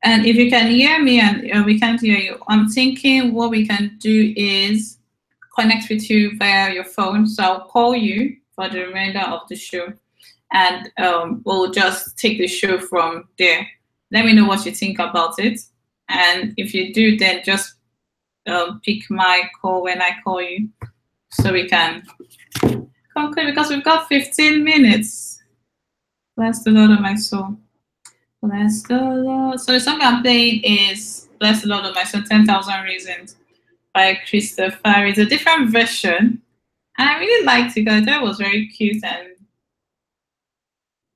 And if you can hear me and we can't hear you, I'm thinking what we can do is connect with you via your phone. So I'll call you for the remainder of the show, and we'll just take the show from there. Let me know what you think about it, and if you do, then just pick my call when I call you, so we can conclude, because we've got 15 minutes. Bless the Lord of my soul. Bless the Lord. So the song I'm playing is Bless the Lord of my soul, 10,000 Reasons by Christopher. It's a different version. And I really liked it because that was very cute and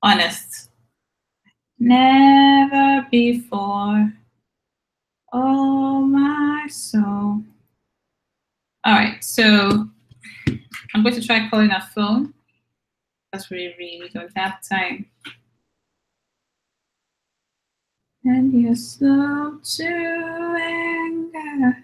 honest. Never before, oh my soul. All right, so I'm going to try calling a phone because we really don't have time. And you're slow to anger.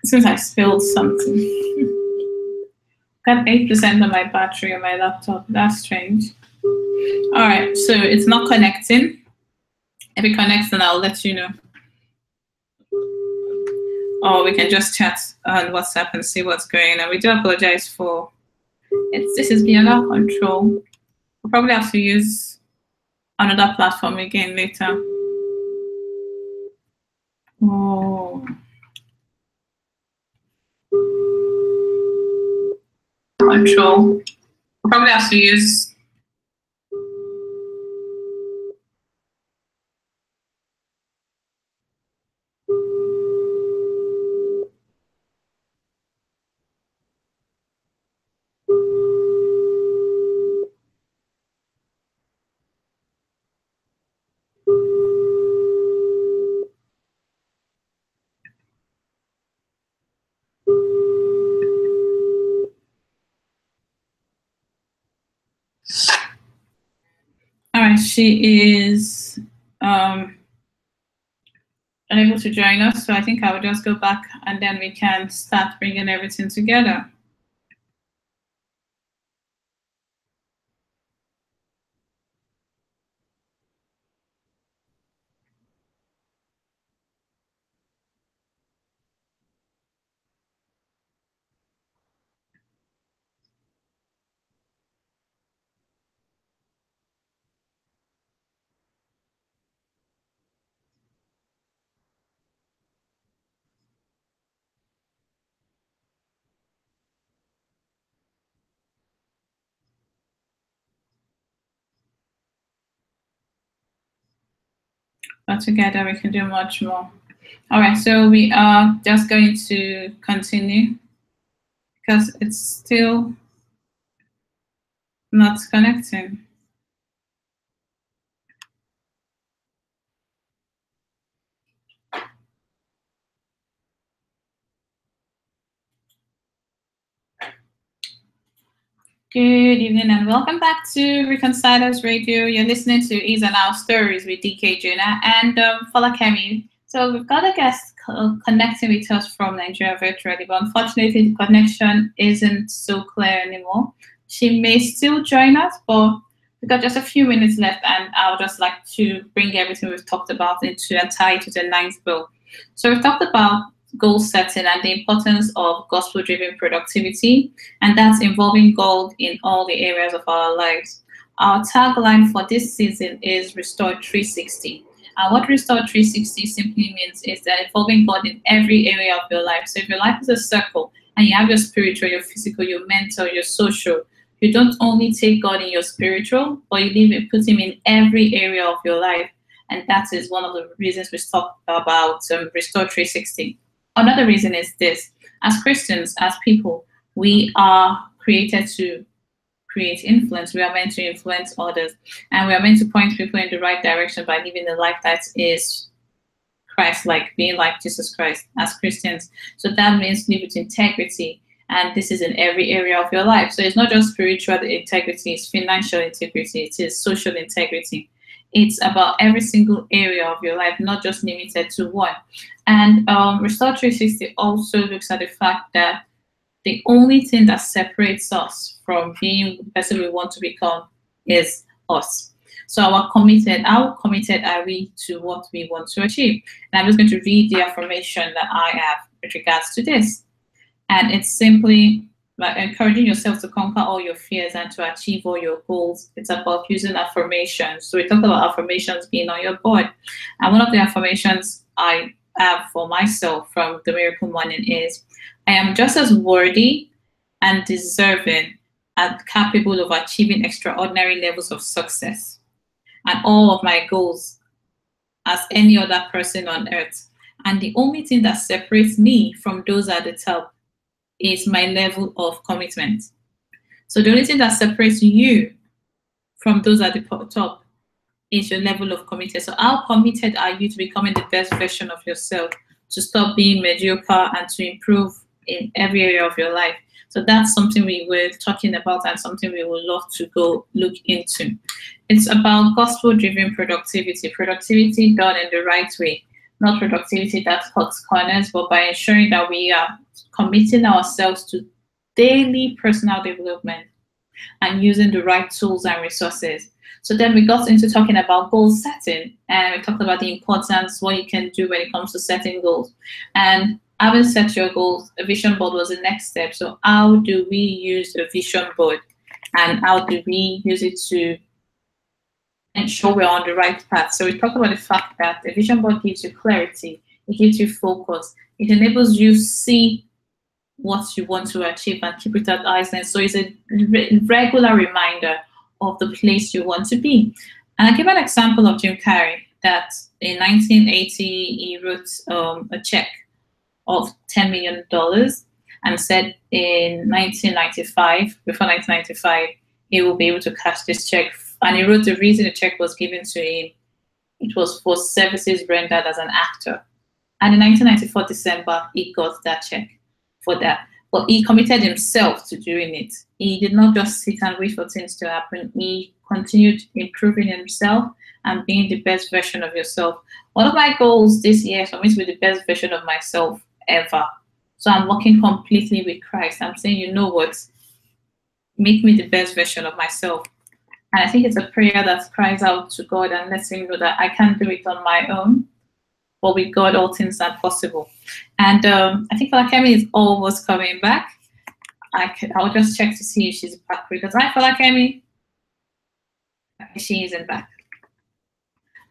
Since I spilled something. Got 8% of my battery on my laptop. That's strange. All right, so it's not connecting. If it connects, then I'll let you know. Or we can just chat on WhatsApp and see what's going on. We do apologize for it. This is beyond our control. We'll probably have to use another platform again later. Oh. Control. We'll probably have to use she is unable to join us, so I think I will just go back and then we can start bringing everything together. But together we can do much more. All right, so we are just going to continue because it's still not connecting. Good evening and welcome back to Reconcilers Radio. You're listening to Is and Our Stories with DK Jonah and Folakemi. So we've got a guest connecting with us from Nigeria virtually, but unfortunately the connection isn't so clear anymore. She may still join us, but we've got just a few minutes left and I would just like to bring everything we've talked about into and tie it to the ninth bill. So we've talked about goal setting and the importance of gospel-driven productivity, and that's involving God in all the areas of our lives. Our tagline for this season is Restore 360. And what Restore 360 simply means is that involving God in every area of your life. So if your life is a circle and you have your spiritual, your physical, your mental, your social, you don't only take God in your spiritual, but you put him in every area of your life. And that is one of the reasons we talk about Restore 360. Another reason is this: as Christians, as people, we are created to create influence. We are meant to influence others, and we are meant to point people in the right direction by living a life that is Christ-like, being like Jesus Christ as Christians. So that means live with integrity And this is in every area of your life. So it's not just spiritual integrity, it's financial integrity, it is social integrity. It's about every single area of your life, not just limited to one. And Restore 360 also looks at the fact that the only thing that separates us from being the person we want to become is us. So how committed are we to what we want to achieve? And I'm just going to read the affirmation that I have with regards to this. And it's simply like encouraging yourself to conquer all your fears and to achieve all your goals. It's about using affirmations. So we talked about affirmations being on your board. And one of the affirmations I have for myself from the Miracle Morning is, I am just as worthy and deserving and capable of achieving extraordinary levels of success and all of my goals as any other person on earth. And the only thing that separates me from those at the top is my level of commitment. So the only thing that separates you from those at the top is your level of commitment. So how committed are you to becoming the best version of yourself, to stop being mediocre and to improve in every area of your life? So that's something we were talking about and something we would love to go look into. It's about gospel-driven productivity, productivity done in the right way, not productivity that cuts corners, but by ensuring that we are committing ourselves to daily personal development and using the right tools and resources. So then we got into talking about goal setting, and we talked about the importance, what you can do when it comes to setting goals. And having set your goals, a vision board was the next step. So how do we use a vision board, and how do we use it to ensure we're on the right path? So we talked about the fact that the vision board gives you clarity, it gives you focus, it enables you to see what you want to achieve and keep it at eyes length. So it's a regular reminder of the place you want to be. And I give an example of Jim Carrey, that in 1980 he wrote a check of $10 million and said in 1995, before 1995, he will be able to cash this check. And he wrote the reason the check was given to him, it was for services rendered as an actor. And in 1994 December, he got that check for that. But he committed himself to doing it. He did not just sit and wait for things to happen. He continued improving himself and being the best version of yourself. One of my goals this year is for me to be the best version of myself ever. So I'm working completely with Christ. I'm saying, you know what? Make me the best version of myself. And I think it's a prayer that cries out to God and lets him know that I can't do it on my own, but with God, all things are possible. And I think Folakemi is almost coming back. I'll just check to see if she's back with us. Hi, Folakemi. She isn't back.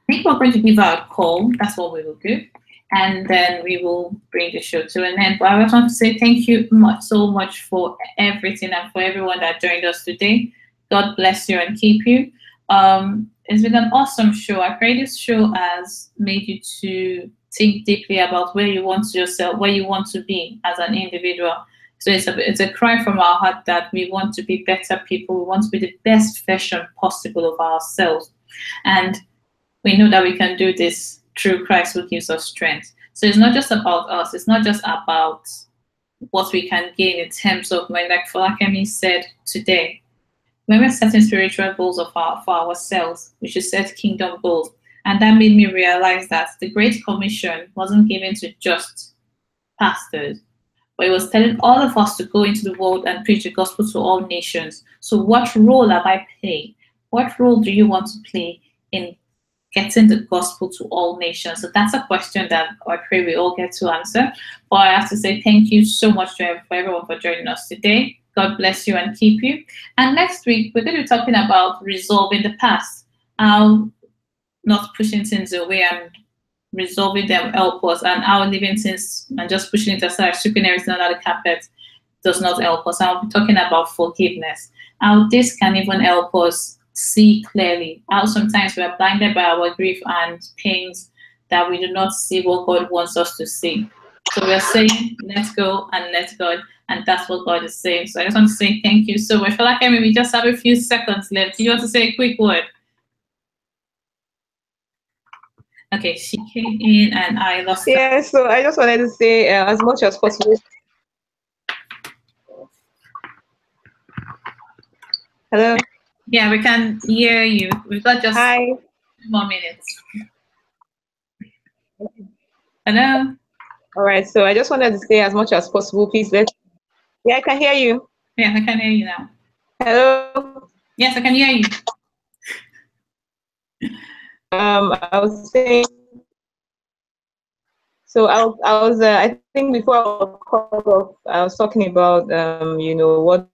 I think we're going to give her a call. That's what we will do. And then we will bring the show to an end. But I just want to say thank you so much for everything and for everyone that joined us today. God bless you and keep you. It's been an awesome show. I pray this show has made you to think deeply about where you want yourself, where you want to be as an individual. So it's a cry from our heart that we want to be better people. We want to be the best version possible of ourselves. And we know that we can do this through Christ who gives us strength. So it's not just about us. It's not just about what we can gain in terms of, like Folakemi said today, when we're setting spiritual goals for ourselves, we should set kingdom goals. And that made me realize that the Great Commission wasn't given to just pastors, but it was telling all of us to go into the world and preach the gospel to all nations. So what role have I played? What role do you want to play in getting the gospel to all nations? So that's a question that I pray we all get to answer. But I have to say thank you so much for everyone for joining us today. God bless you and keep you. And next week, we're going to be talking about resolving the past, how not pushing things away and resolving them help us, and how leaving things and just pushing it aside, sweeping everything under the carpet does not help us. I'll be talking about forgiveness, how this can even help us see clearly, how sometimes we are blinded by our grief and pains that we do not see what God wants us to see. So we are saying, let's go and let God. And that's what God is saying. So I just want to say thank you so much. Folakemi, we just have a few seconds left. Do you want to say a quick word? Okay, she came in and I lost her. Yeah, so I just wanted to say as much as possible. Hello. Yeah, we can hear you. We've got just Hi. 2 more minutes. Hello? All right. So I just wanted to say as much as possible, please let. Yeah, I can hear you. Yeah, I can hear you now. Hello. Yes, I can hear you. I was saying. So I think before I was called off, I was talking about, what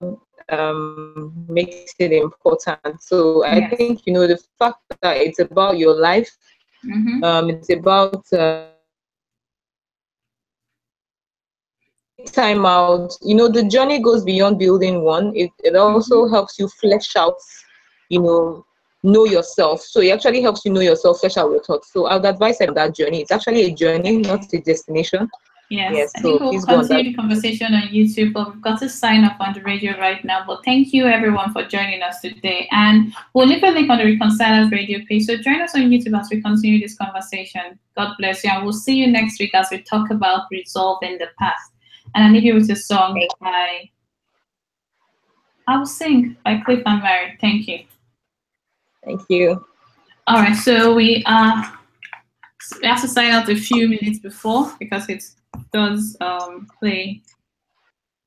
makes it important. So I Yes. think, the fact that it's about your life, it's about time out. The journey goes beyond building one. It also helps you flesh out, you know yourself. So it actually helps you know yourself, flesh out your thoughts. So I would advise on that journey. It's actually a journey, not a destination. Yes, Yes, I think so we'll please go on continue that. the conversation on YouTube, but we've got to sign up on the radio right now. But thank you everyone for joining us today. And we'll leave a link on the Reconcilers radio page. So join us on YouTube as we continue this conversation. God bless you. And we'll see you next week as we talk about resolving the past. And I leave you with a song by I Will Sing by Cliff and Mary. Thank you. Thank you. All right, so we have to sign out a few minutes before because it does play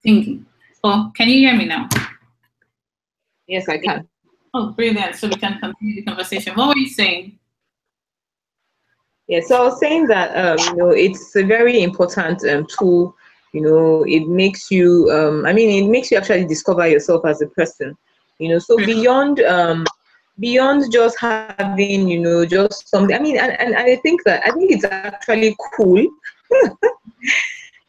thinking. Oh, can you hear me now? Yes, I can. Oh, brilliant. So we can continue the conversation. What were you saying? Yeah, so I was saying that it's a very important tool. It makes you it makes you actually discover yourself as a person. So beyond just having, just something. And I think it's actually cool.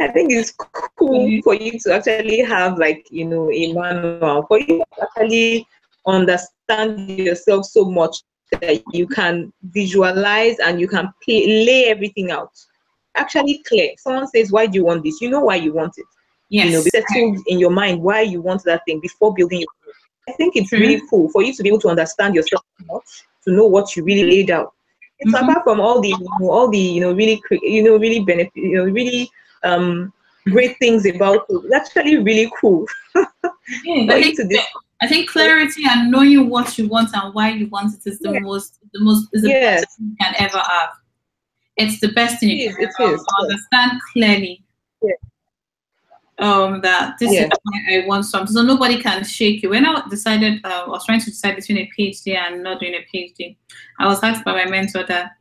I think it's cool for you to actually have, like, a manual for you to actually understand yourself so much that you can visualize and you can lay everything out. Actually clear. Someone says, why do you want this? You know why you want it. Yes. Be settled in your mind why you want that thing before building your life. I think it's really cool for you to be able to understand yourself much, to know what you really laid out. It's apart from all the really benefit, really great things about it. It's actually really cool. Yeah, I think clarity and knowing what you want and why you want it is the best thing you can ever have. It's the best thing you can ever have. To understand clearly that this is why I want something. So nobody can shake you. When I decided, I was trying to decide between a PhD and not doing a PhD, I was asked by my mentor that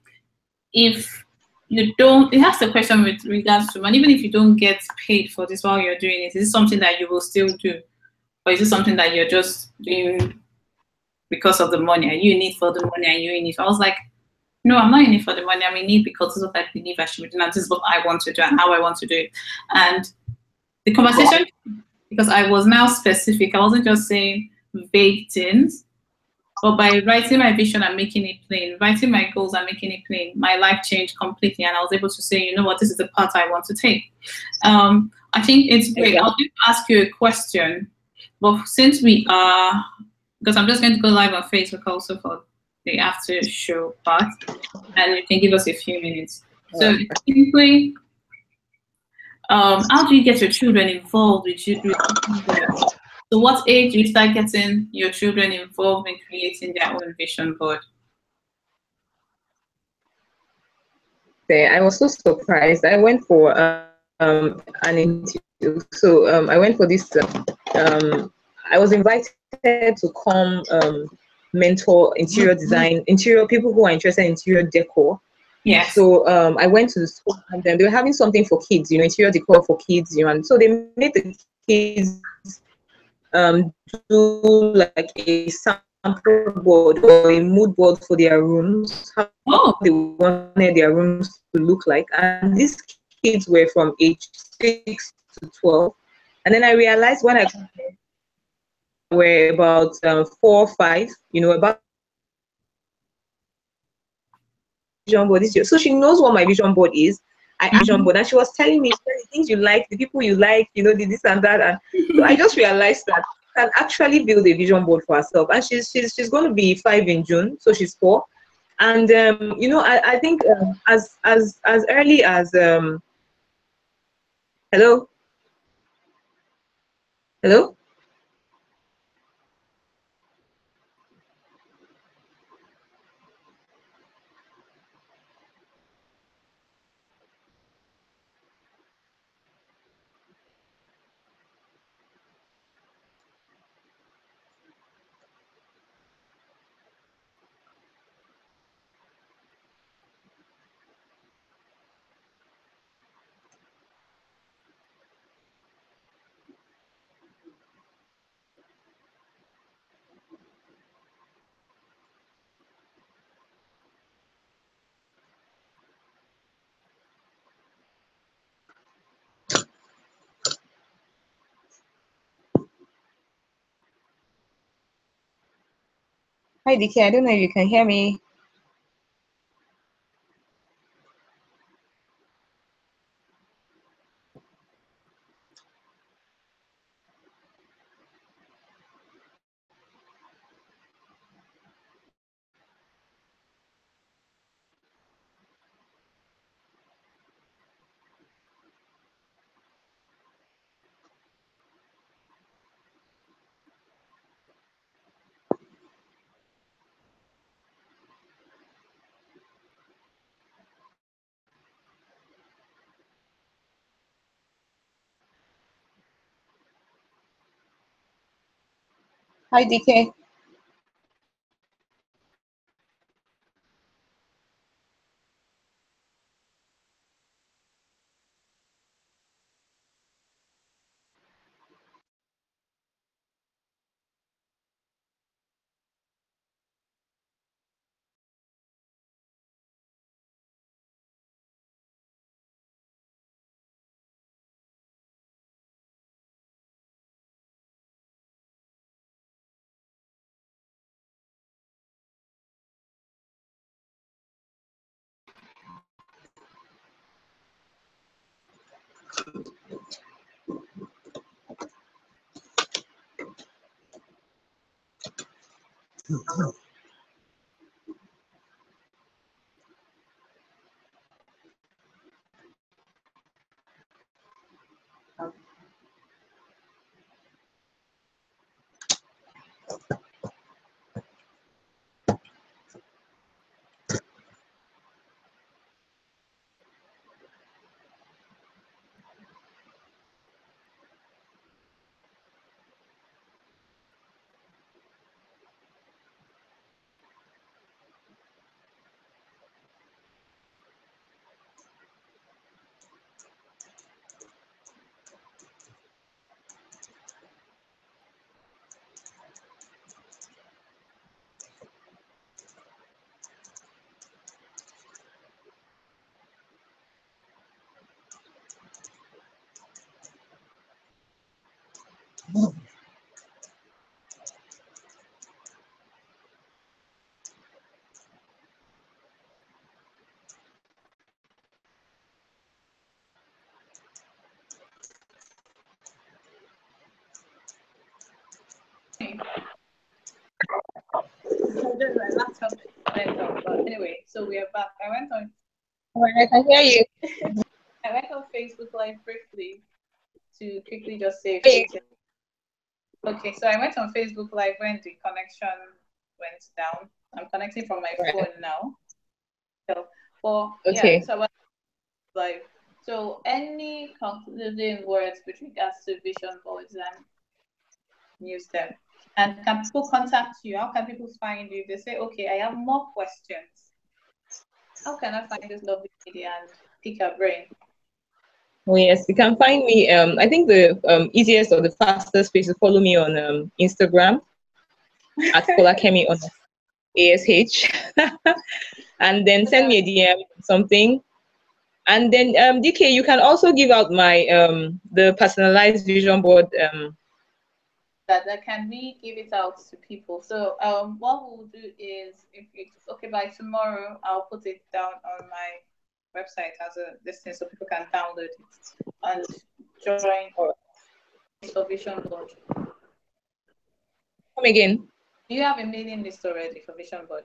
if you don't, it has the question with regards to, and even if you don't get paid for this while you're doing it, is it something that you will still do? Or is it something that you're just doing because of the money? Are you in it for the money? Are you in it? I was like, no, I'm not in it for the money. I'm in it because this is what I believe I should be doing, and this is what I want to do and how I want to do it. And the conversation, because I was now specific, I wasn't just saying vague things, but by writing my vision and making it plain, writing my goals and making it plain, my life changed completely. And I was able to say, you know what, this is the path I want to take. I think it's great. I'll just ask you a question. But since we are, because I'm just going to go live on Facebook also for the after show part, and you can give us a few minutes. So simply, how do you get your children involved with you? So what age do you start getting your children involved in creating their own vision board? I was so surprised. I went for an interview. So I went for this. I was invited to come mentor interior design, interior people who are interested in interior decor. Yes. So I went to the school and then they were having something for kids, interior decor for kids, and so they made the kids do like a sample board or a mood board for their rooms, how they wanted their rooms to look like. And these kids were from age 6 to 12. And then I realized when I got there, were about 4 or 5, about vision board this year. So she knows what my vision board is. Vision board, and she was telling me the things you like, the people you like, the this and that. And so I just realized that can actually build a vision board for herself. And she's going to be 5 in June, so she's 4. And I think as early as hello. Hi, DK. I don't know if you can hear me. Hi, DK. My laptop went off, but anyway, so we are back. I went on. All right, I can hear you. I went on Facebook Live briefly to quickly just say. Hey. Okay, so I went on Facebook Live when the connection went down. I'm connecting from my phone now. So, Okay. so live. So, any concluding words with regards to vision boards and use them? And can people contact you? How can people find you? They say, okay, I have more questions. How can I find this lovely lady and pick her brain? Oh, yes, you can find me. I think the easiest or the fastest way to follow me on Instagram at Folakemi on ASH, and then send me a DM something. And then DK, you can also give out my the personalized vision board. That can we give it out to people? So what we'll do is, if it's okay by tomorrow, I'll put it down on my website as a listing so people can download it and join the vision board. Come again. Do you have a mailing list already for vision board?